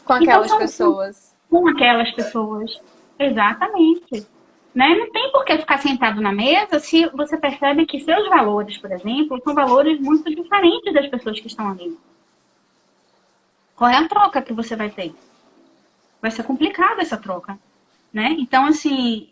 [SPEAKER 1] Com
[SPEAKER 2] Então,
[SPEAKER 1] aquelas
[SPEAKER 2] são
[SPEAKER 1] pessoas.
[SPEAKER 2] com aquelas pessoas. Exatamente. Né? Não tem por que ficar sentado na mesa se você percebe que seus valores, por exemplo, são valores muito diferentes das pessoas que estão ali. Qual é a troca que você vai ter? Vai ser complicada essa troca, né? Então, assim,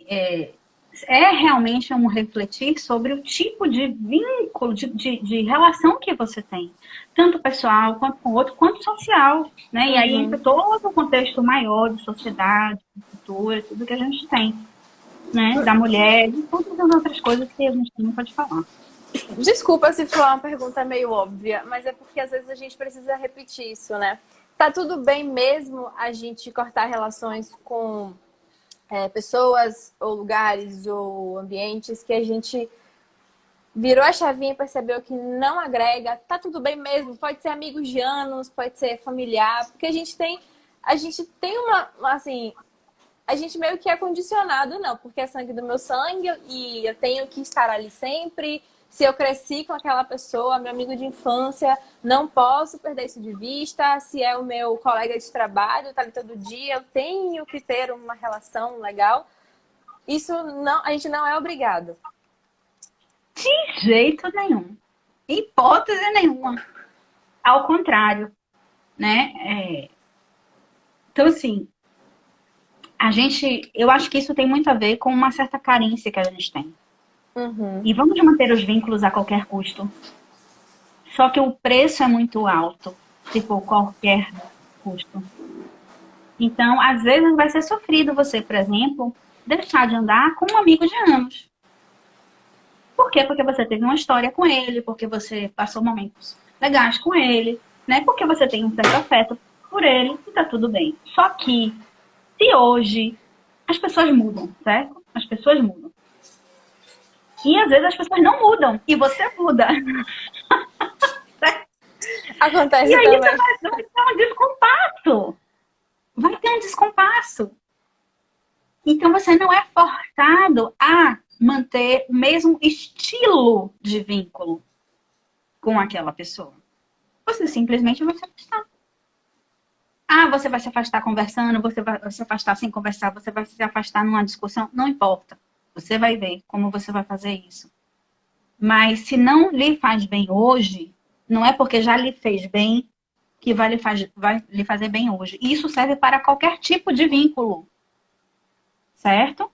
[SPEAKER 2] realmente um refletir sobre o tipo de vínculo, de relação que você tem, tanto pessoal, quanto com o outro, quanto social, né? E aí entra todo o contexto maior de sociedade, de cultura, tudo que a gente tem, né? Da mulher, e todas as outras coisas que a gente não pode falar.
[SPEAKER 1] Desculpa se for uma pergunta meio óbvia, mas é porque às vezes a gente precisa repetir isso, né? Tá tudo bem mesmo a gente cortar relações com pessoas ou lugares ou ambientes que a gente virou a chavinha e percebeu que não agrega, tá tudo bem mesmo, pode ser amigos de anos, pode ser familiar, porque a gente tem uma assim, a gente meio que é condicionado, não, porque é sangue do meu sangue e eu tenho que estar ali sempre. Se eu cresci com aquela pessoa, meu amigo de infância, não posso perder isso de vista. Se é o meu colega de trabalho, tá ali todo dia, eu tenho que ter uma relação legal. Isso não, a gente não é obrigado.
[SPEAKER 2] De jeito nenhum. Hipótese nenhuma. Ao contrário, né? Então, assim, eu acho que isso tem muito a ver com uma certa carência que a gente tem. E vamos manter os vínculos a qualquer custo. Só que o preço é muito alto, tipo, qualquer custo. Então, às vezes vai ser sofrido você, por exemplo, deixar de andar com um amigo de anos. Por quê? Porque você teve uma história com ele, porque você passou momentos legais com ele, né? Porque você tem um certo afeto por ele e tá tudo bem. Só que, se hoje as pessoas mudam, certo? As pessoas mudam. E às vezes as pessoas não mudam e você muda.
[SPEAKER 1] Acontece
[SPEAKER 2] E aí
[SPEAKER 1] também.
[SPEAKER 2] vai ter um descompasso. Vai ter um descompasso. Então você não é forçado a manter o mesmo estilo de vínculo com aquela pessoa. Você simplesmente vai se afastar. Ah, você vai se afastar conversando, você vai se afastar sem conversar, você vai se afastar numa discussão, não importa. Você vai ver como você vai fazer isso. Mas se não lhe faz bem hoje, não é porque já lhe fez bem que vai lhe fazer bem hoje. Isso serve para qualquer tipo de vínculo, certo?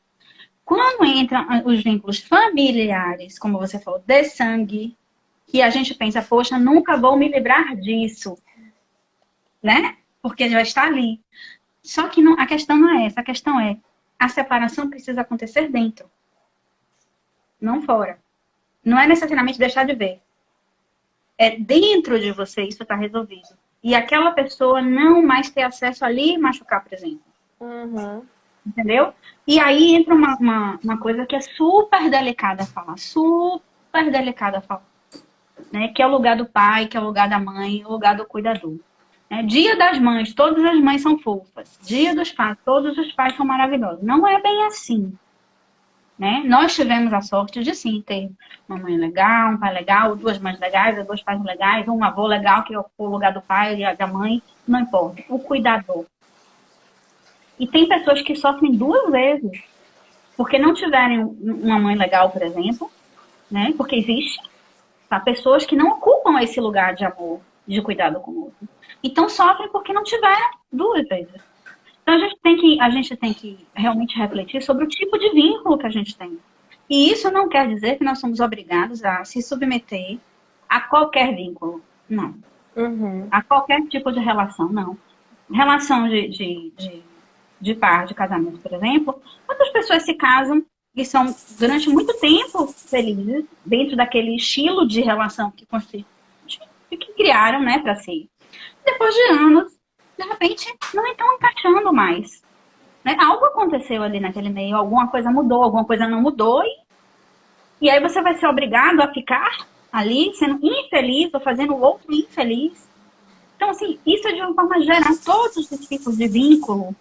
[SPEAKER 2] Quando entram os vínculos familiares, como você falou, de sangue, que a gente pensa, poxa, nunca vou me livrar disso, né? Porque já está ali. Só que não, a questão não é essa, a questão é, a separação precisa acontecer dentro, não fora. Não é necessariamente deixar de ver. É dentro de você, isso está resolvido. E aquela pessoa não mais ter acesso ali e machucar, por exemplo.
[SPEAKER 1] Uhum.
[SPEAKER 2] Entendeu? E aí entra uma coisa que é super delicada a falar. Super delicada a falar. Né? Que é o lugar do pai, que é o lugar da mãe, o lugar do cuidador. Né? Dia das mães, todas as mães são fofas. Dia dos pais, todos os pais são maravilhosos. Não é bem assim. Né? Nós tivemos a sorte de sim ter uma mãe legal, um pai legal, duas mães legais, dois pais legais, um avô legal, que é o lugar do pai e da mãe, não importa. O cuidador. E tem pessoas que sofrem duas vezes, porque não tiverem uma mãe legal, por exemplo, né? Porque existe, tá? Pessoas que não ocupam esse lugar de amor, de cuidado com o outro. Então sofrem porque não tiveram duas vezes. Então a gente tem que realmente refletir sobre o tipo de vínculo que a gente tem. E isso não quer dizer que nós somos obrigados a se submeter a qualquer vínculo. Não.
[SPEAKER 1] Uhum.
[SPEAKER 2] A qualquer tipo de relação, não. Relação de par, de casamento, por exemplo, quantas pessoas se casam e são, durante muito tempo, felizes, dentro daquele estilo de relação que criaram, né, para si. Depois de anos, de repente, não estão encaixando mais. Né? Algo aconteceu ali naquele meio, alguma coisa mudou, alguma coisa não mudou, e aí você vai ser obrigado a ficar ali, sendo infeliz ou fazendo o outro infeliz. Então, assim, isso é de uma forma geral, todos os tipos de vínculo,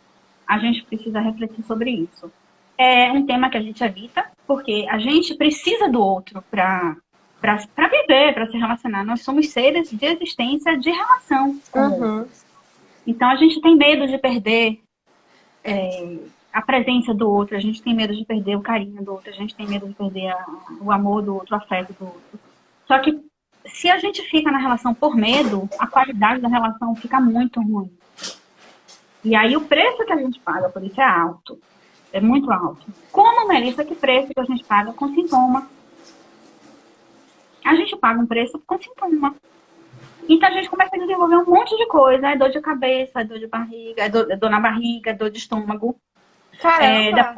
[SPEAKER 2] a gente precisa refletir sobre isso. É um tema que a gente evita, porque a gente precisa do outro para viver, para se relacionar. Nós somos seres de existência de relação com o outro. Então, a gente tem medo de perder a presença do outro, a gente tem medo de perder o carinho do outro, a gente tem medo de perder o amor do outro, o afeto do outro. Só que se a gente fica na relação por medo, a qualidade da relação fica muito ruim. E aí o preço que a gente paga por isso é alto. É muito alto. Como, Melissa, que preço que a gente paga com sintoma? A gente paga um preço com sintoma. Então a gente começa a desenvolver um monte de coisa. É dor de cabeça, é dor de barriga, é dor na barriga, é dor de estômago.
[SPEAKER 1] Caramba!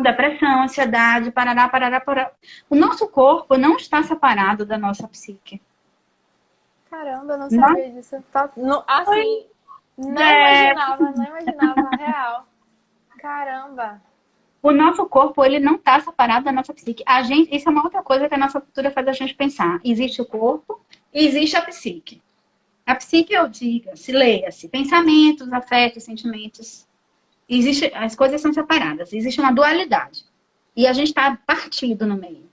[SPEAKER 2] Depressão, ansiedade, parará. O nosso corpo não está separado da nossa psique.
[SPEAKER 1] Caramba, eu não sabia disso. Assim, não imaginava, real. Caramba!
[SPEAKER 2] O nosso corpo, ele não está separado da nossa psique. Isso é uma outra coisa que a nossa cultura faz a gente pensar. Existe o corpo e existe a psique. A psique, se leia-se, pensamentos, afetos, sentimentos. As coisas são separadas. Existe uma dualidade. E a gente está partido no meio.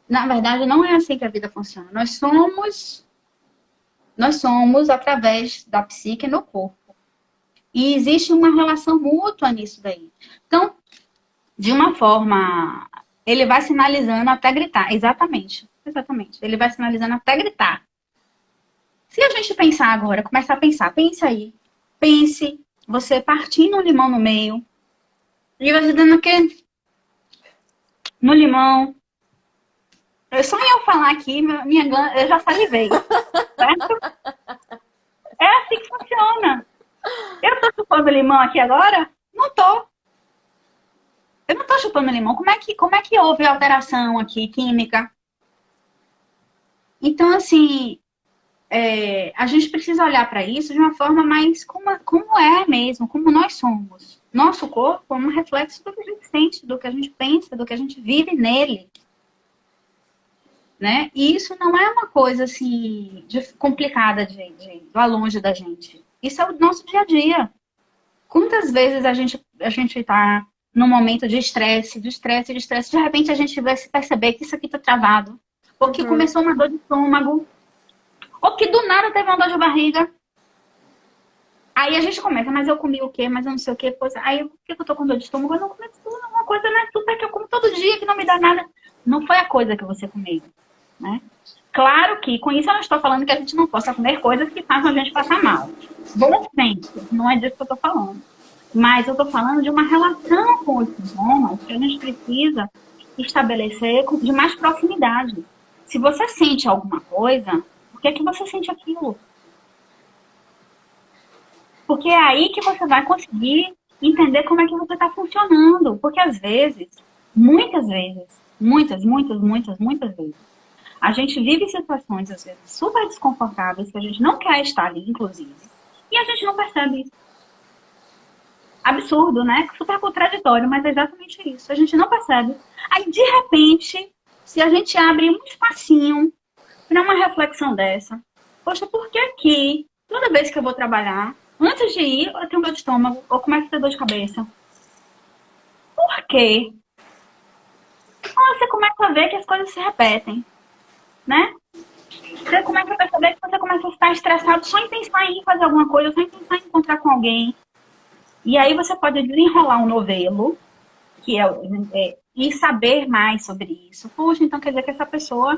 [SPEAKER 2] Na verdade, não é assim que a vida funciona. Nós somos através da psique no corpo. E existe uma relação mútua nisso daí. Então, de uma forma, ele vai sinalizando até gritar. Exatamente. Ele vai sinalizando até gritar. Se a gente pensar agora, começar a pensar, pense aí. Pense, você partindo um limão no meio, e você dando aquele no limão. Só em eu falar aqui, eu já salivei. Certo? É assim que funciona. Eu tô chupando limão aqui agora? Não tô. Eu não tô chupando limão. Como é que houve alteração aqui, química? Então, assim, a gente precisa olhar para isso de uma forma mais como é mesmo, como nós somos. Nosso corpo é um reflexo do que a gente sente, do que a gente pensa, do que a gente vive nele. Né? E isso não é uma coisa assim complicada de longe da gente. Isso é o nosso dia a dia. Quantas vezes a gente tá num momento de estresse, de estresse, de estresse, de repente a gente vai se perceber que isso aqui tá travado. Ou que começou uma dor de estômago. Ou que do nada teve uma dor de barriga. Aí a gente começa, mas eu comi o quê? Mas eu não sei o quê. Pois, aí, por que eu tô com dor de estômago? Eu não comi tudo, uma coisa não é super que eu como todo dia, que não me dá nada. Não foi a coisa que você comeu, né? Claro que, com isso eu não estou falando que a gente não possa comer coisas que façam a gente passar mal. Bom senso, não é disso que eu tô falando. Mas eu tô falando de uma relação com os sintomas que a gente precisa estabelecer de mais proximidade. Se você sente alguma coisa, por que é que você sente aquilo? Porque é aí que você vai conseguir entender como é que você está funcionando. Porque às vezes, muitas vezes, muitas vezes, a gente vive situações, às vezes, super desconfortáveis, que a gente não quer estar ali, inclusive, e a gente não percebe isso. Absurdo, né? Super contraditório, mas é exatamente isso. A gente não percebe. Aí, de repente, se a gente abre um espacinho para uma reflexão dessa, poxa, por que aqui, toda vez que eu vou trabalhar, antes de ir, eu tenho dor de estômago, ou começo a ter dor de cabeça? Por quê? Ah, você começa a ver que as coisas se repetem, né? Você começa a perceber que você começa a estar estressado só em pensar em fazer alguma coisa, só em pensar em encontrar com alguém. E aí você pode desenrolar um novelo, que e saber mais sobre isso. Poxa, então quer dizer que essa pessoa,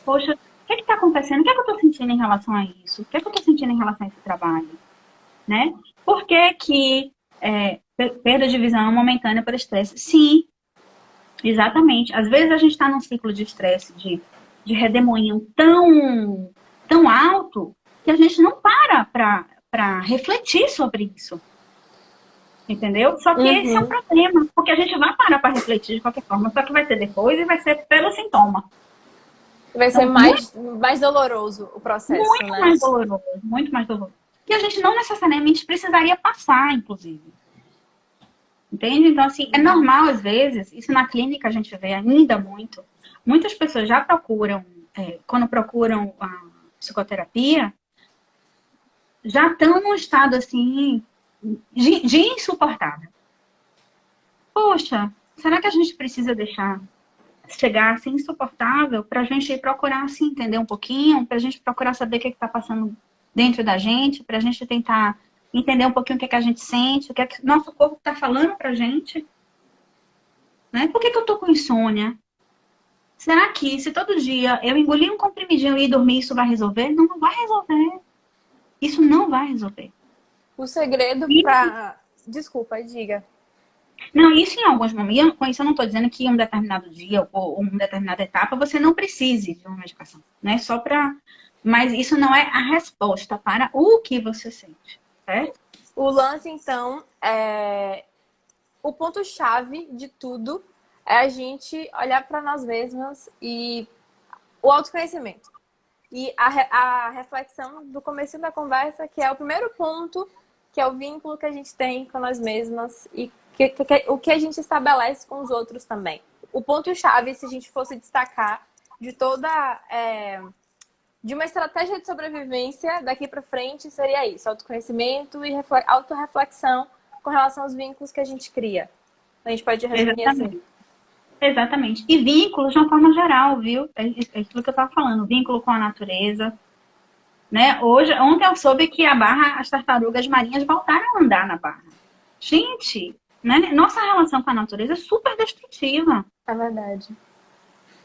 [SPEAKER 2] poxa, o que está acontecendo? O que é que eu estou sentindo em relação a isso? O que é que eu estou sentindo em relação a esse trabalho? Né? Por que que perda de visão momentânea por estresse? Sim, exatamente. Às vezes a gente está num ciclo de estresse, de redemoinho tão alto, que a gente não para refletir sobre isso. Entendeu? Só que esse é um problema, porque a gente vai parar para refletir de qualquer forma, só que vai ser depois e vai ser pelo sintoma.
[SPEAKER 1] Vai ser mais doloroso o processo,
[SPEAKER 2] muito,
[SPEAKER 1] né?
[SPEAKER 2] Muito mais doloroso. Que a gente não necessariamente precisaria passar, inclusive. Entende? Então, assim, é normal, às vezes, isso na clínica a gente vê ainda muito. Muitas pessoas já procuram, quando procuram a psicoterapia, já estão num estado, assim, de insuportável. Poxa, será que a gente precisa deixar chegar a ser insuportável para a gente procurar se entender um pouquinho, para a gente procurar saber o que está passando dentro da gente, para a gente tentar entender um pouquinho o que, é que a gente sente, o que é que nosso corpo está falando para a gente? Né? Por que eu tô com insônia? Será que se todo dia eu engolir um comprimidinho e ir dormir, isso vai resolver? Não, não vai resolver. Isso não vai resolver.
[SPEAKER 1] O segredo para... Desculpa, diga.
[SPEAKER 2] Não, isso em alguns momentos, com isso eu não estou dizendo que em um determinado dia ou uma determinada etapa você não precise de uma medicação, né? Só para... Mas isso não é a resposta para o que você sente, certo?
[SPEAKER 1] O lance, então, o ponto-chave de tudo é a gente olhar para nós mesmas e o autoconhecimento. E a reflexão do começo da conversa, que é o primeiro ponto, que é o vínculo que a gente tem com nós mesmas e o que a gente estabelece com os outros também. O ponto-chave, se a gente fosse destacar de de uma estratégia de sobrevivência daqui para frente, seria isso: autoconhecimento e autorreflexão com relação aos vínculos que a gente cria. A gente pode resumir assim.
[SPEAKER 2] Exatamente. E vínculos de uma forma geral, viu? É aquilo que eu estava falando, vínculo com a natureza. Né? Ontem eu soube que as tartarugas marinhas voltaram a andar na barra. Gente, né? Nossa relação com a natureza é super destrutiva.
[SPEAKER 1] É verdade.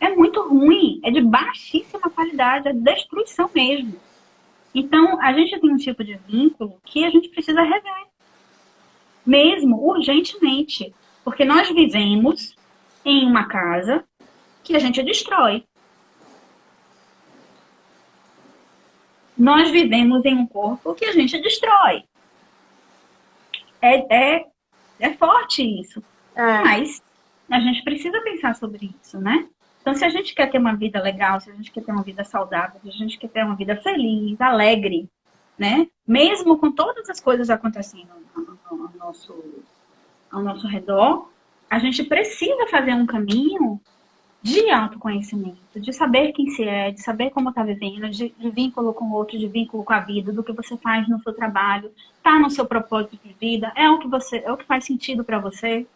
[SPEAKER 2] É muito ruim, é de baixíssima qualidade, é destruição mesmo. Então, a gente tem um tipo de vínculo que a gente precisa rever. Mesmo, urgentemente. Porque nós vivemos em uma casa que a gente destrói. Nós vivemos em um corpo que a gente destrói. É forte isso. Mas a gente precisa pensar sobre isso, né? Então, se a gente quer ter uma vida legal, se a gente quer ter uma vida saudável, se a gente quer ter uma vida feliz, alegre, né? Mesmo com todas as coisas acontecendo ao nosso redor, a gente precisa fazer um caminho de autoconhecimento, de saber quem se é, de saber como está vivendo, de vínculo com o outro, de vínculo com a vida, do que você faz no seu trabalho, tá no seu propósito de vida, é o que faz sentido para você,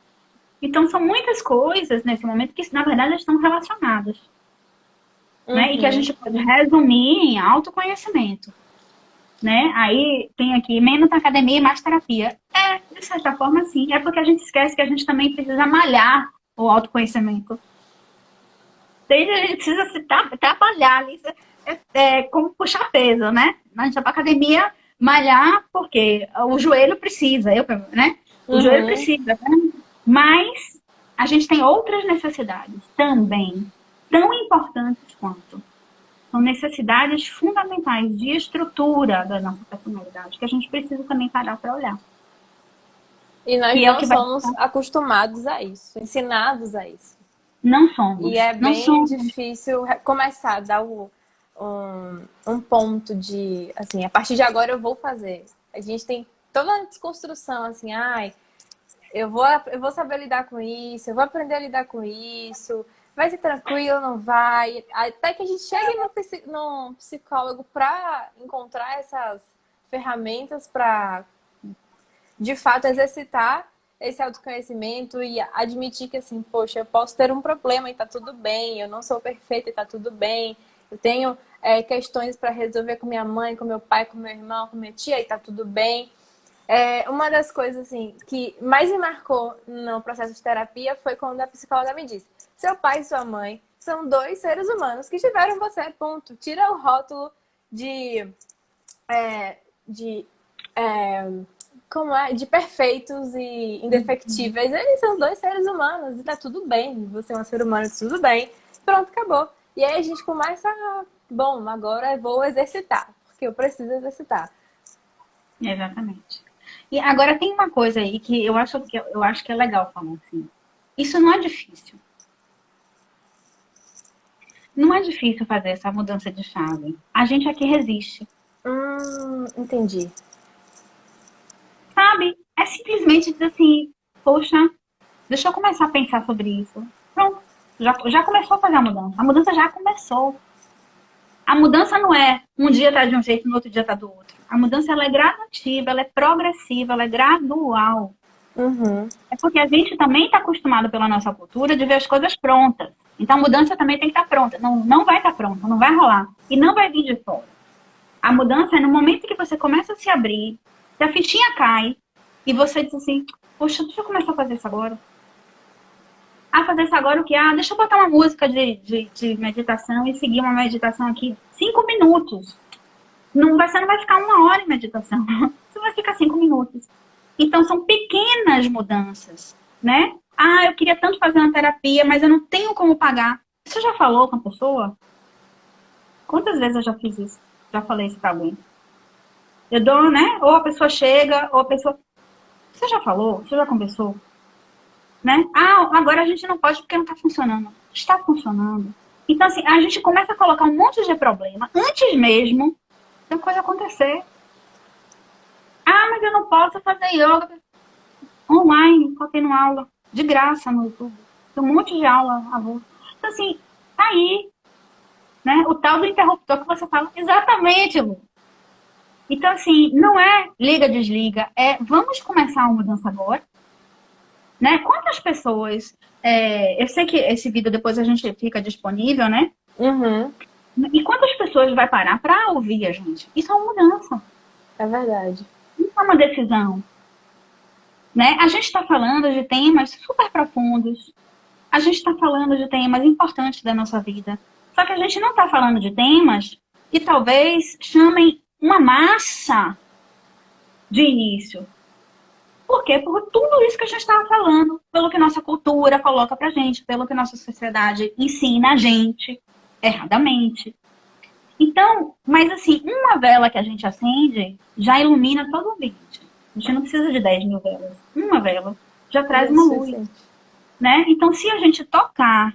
[SPEAKER 2] Então, são muitas coisas nesse momento que, na verdade, estão relacionadas. Né? E que a gente pode resumir em autoconhecimento. Né? Aí tem aqui, menos academia e mais terapia. De certa forma, sim. É porque a gente esquece que a gente também precisa malhar o autoconhecimento. A gente precisa se trabalhar ali. Como puxar peso, né? A gente vai pra academia malhar porque o joelho precisa, né? O joelho precisa. Né? Mas a gente tem outras necessidades também, tão importantes quanto. São necessidades fundamentais de estrutura da nossa personalidade, que a gente precisa também parar para olhar.
[SPEAKER 1] E nós não somos acostumados a isso, ensinados a isso.
[SPEAKER 2] Não somos.
[SPEAKER 1] E é
[SPEAKER 2] não
[SPEAKER 1] bem
[SPEAKER 2] somos.
[SPEAKER 1] difícil começar a dar um ponto de, assim, a partir de agora eu vou fazer. A gente tem toda uma desconstrução, assim, eu vou saber lidar com isso, eu vou aprender a lidar com isso, vai ser tranquilo, não vai. Até que a gente chegue no psicólogo para encontrar essas ferramentas para, de fato, exercitar esse autoconhecimento e admitir que, assim, poxa, eu posso ter um problema e tá tudo bem, eu não sou perfeita e tá tudo bem, eu tenho questões para resolver com minha mãe, com meu pai, com meu irmão, com minha tia e tá tudo bem. Uma das coisas, assim, que mais me marcou no processo de terapia foi quando a psicóloga me disse: seu pai e sua mãe são 2 seres humanos que tiveram você, ponto. Tira o rótulo de perfeitos e indefectíveis. Eles são 2 seres humanos e tá tudo bem. Você é um ser humano, tudo bem. Pronto, acabou. E aí a gente começa bom, agora eu vou exercitar, porque eu preciso exercitar.
[SPEAKER 2] Exatamente. E agora tem uma coisa aí que eu acho que é legal falar assim. Isso não é difícil. Não é difícil fazer essa mudança de chave. A gente aqui resiste.
[SPEAKER 1] Entendi.
[SPEAKER 2] Sabe? É simplesmente dizer assim, poxa, deixa eu começar a pensar sobre isso. Pronto. Já começou a fazer a mudança. A mudança já começou. A mudança não é um dia tá de um jeito, no outro dia tá do outro. A mudança ela é gradativa, ela é progressiva, ela é gradual. É porque a gente também está acostumado pela nossa cultura de ver as coisas prontas. Então a mudança também tem que estar pronta. Não vai estar pronta, não vai rolar. E não vai vir de fora. A mudança é no momento que você começa a se abrir, que a fichinha cai, e você diz assim, poxa, deixa eu começar a fazer isso agora. Fazer isso agora o que? Deixa eu botar uma música de meditação e seguir uma meditação aqui 5 minutos. Você não vai ficar 1 hora em meditação. Você vai ficar 5 minutos. Então, são pequenas mudanças, né? Eu queria tanto fazer uma terapia, mas eu não tenho como pagar. Você já falou com a pessoa? Quantas vezes eu já fiz isso? Já falei isso pra alguém. Eu dou, né? Ou a pessoa chega, ou a pessoa... Você já falou? Você já conversou? Né? Agora a gente não pode porque não tá funcionando. Está funcionando. Então, assim, a gente começa a colocar um monte de problema antes mesmo da coisa acontecer. Mas eu não posso fazer yoga online, coloquei numa aula de graça no YouTube. Tem um monte de aula avulsa. Então, assim, tá aí. Né? O tal do interruptor que você fala. Exatamente, Lu. Então, assim, não é liga, desliga. Vamos começar uma mudança agora. Né? Quantas pessoas... eu sei que esse vídeo depois a gente fica disponível, né? E quantas pessoas vai parar pra ouvir a gente? Isso é uma mudança.
[SPEAKER 1] É verdade.
[SPEAKER 2] Isso é uma decisão. Né? A gente está falando de temas super profundos. A gente está falando de temas importantes da nossa vida. Só que a gente não está falando de temas que talvez chamem uma massa de início. Por quê? Por tudo isso que a gente estava falando. Pelo que nossa cultura coloca pra gente. Pelo que nossa sociedade ensina a gente. Erradamente. Então, mas assim, uma vela que a gente acende já ilumina todo o ambiente. A gente não precisa de 10 mil velas. Uma vela já traz uma luz. Né? Então, se a gente tocar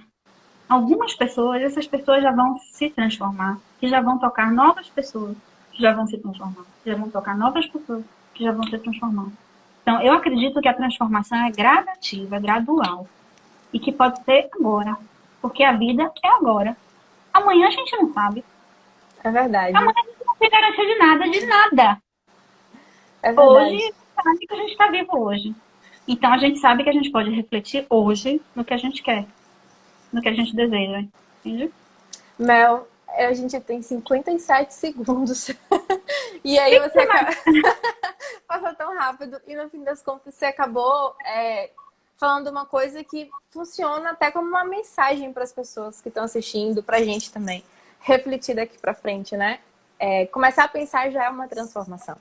[SPEAKER 2] algumas pessoas, essas pessoas já vão se transformar. Que já vão tocar novas pessoas que já vão se transformar. Que já vão tocar novas pessoas que já vão se transformar. Então, eu acredito que a transformação é gradativa, é gradual. E que pode ser agora. Porque a vida é agora. Amanhã a gente não sabe.
[SPEAKER 1] É verdade.
[SPEAKER 2] Amanhã a gente não tem garantia de nada, de nada.
[SPEAKER 1] É verdade.
[SPEAKER 2] Hoje, sabe que a gente está vivo hoje. Então, a gente sabe que a gente pode refletir hoje no que a gente quer, no que a gente deseja. Entende?
[SPEAKER 1] Mel, a gente tem 57 segundos. E aí você acaba... passa tão rápido. E no fim das contas você acabou falando uma coisa que funciona até como uma mensagem para as pessoas que estão assistindo, para a gente também. Refletir daqui para frente, né? Começar a pensar já é uma transformação.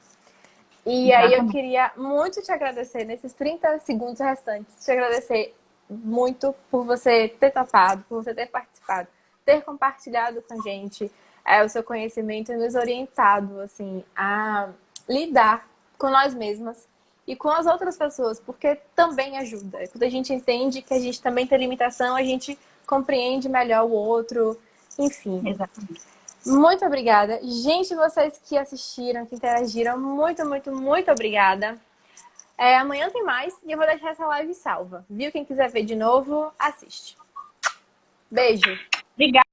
[SPEAKER 1] E aí eu
[SPEAKER 2] Exatamente.
[SPEAKER 1] queria muito te agradecer nesses 30 segundos restantes. Te agradecer muito por você ter topado, por você ter participado, ter compartilhado com a gente o seu conhecimento e nos orientado assim, a lidar com nós mesmas e com as outras pessoas, porque também ajuda. Quando a gente entende que a gente também tem limitação, a gente compreende melhor o outro, enfim.
[SPEAKER 2] Exatamente.
[SPEAKER 1] Muito obrigada. Gente, vocês que assistiram, que interagiram, muito, muito, muito obrigada. Amanhã tem mais e eu vou deixar essa live salva. Viu? Quem quiser ver de novo, assiste. Beijo.
[SPEAKER 2] Obrigada.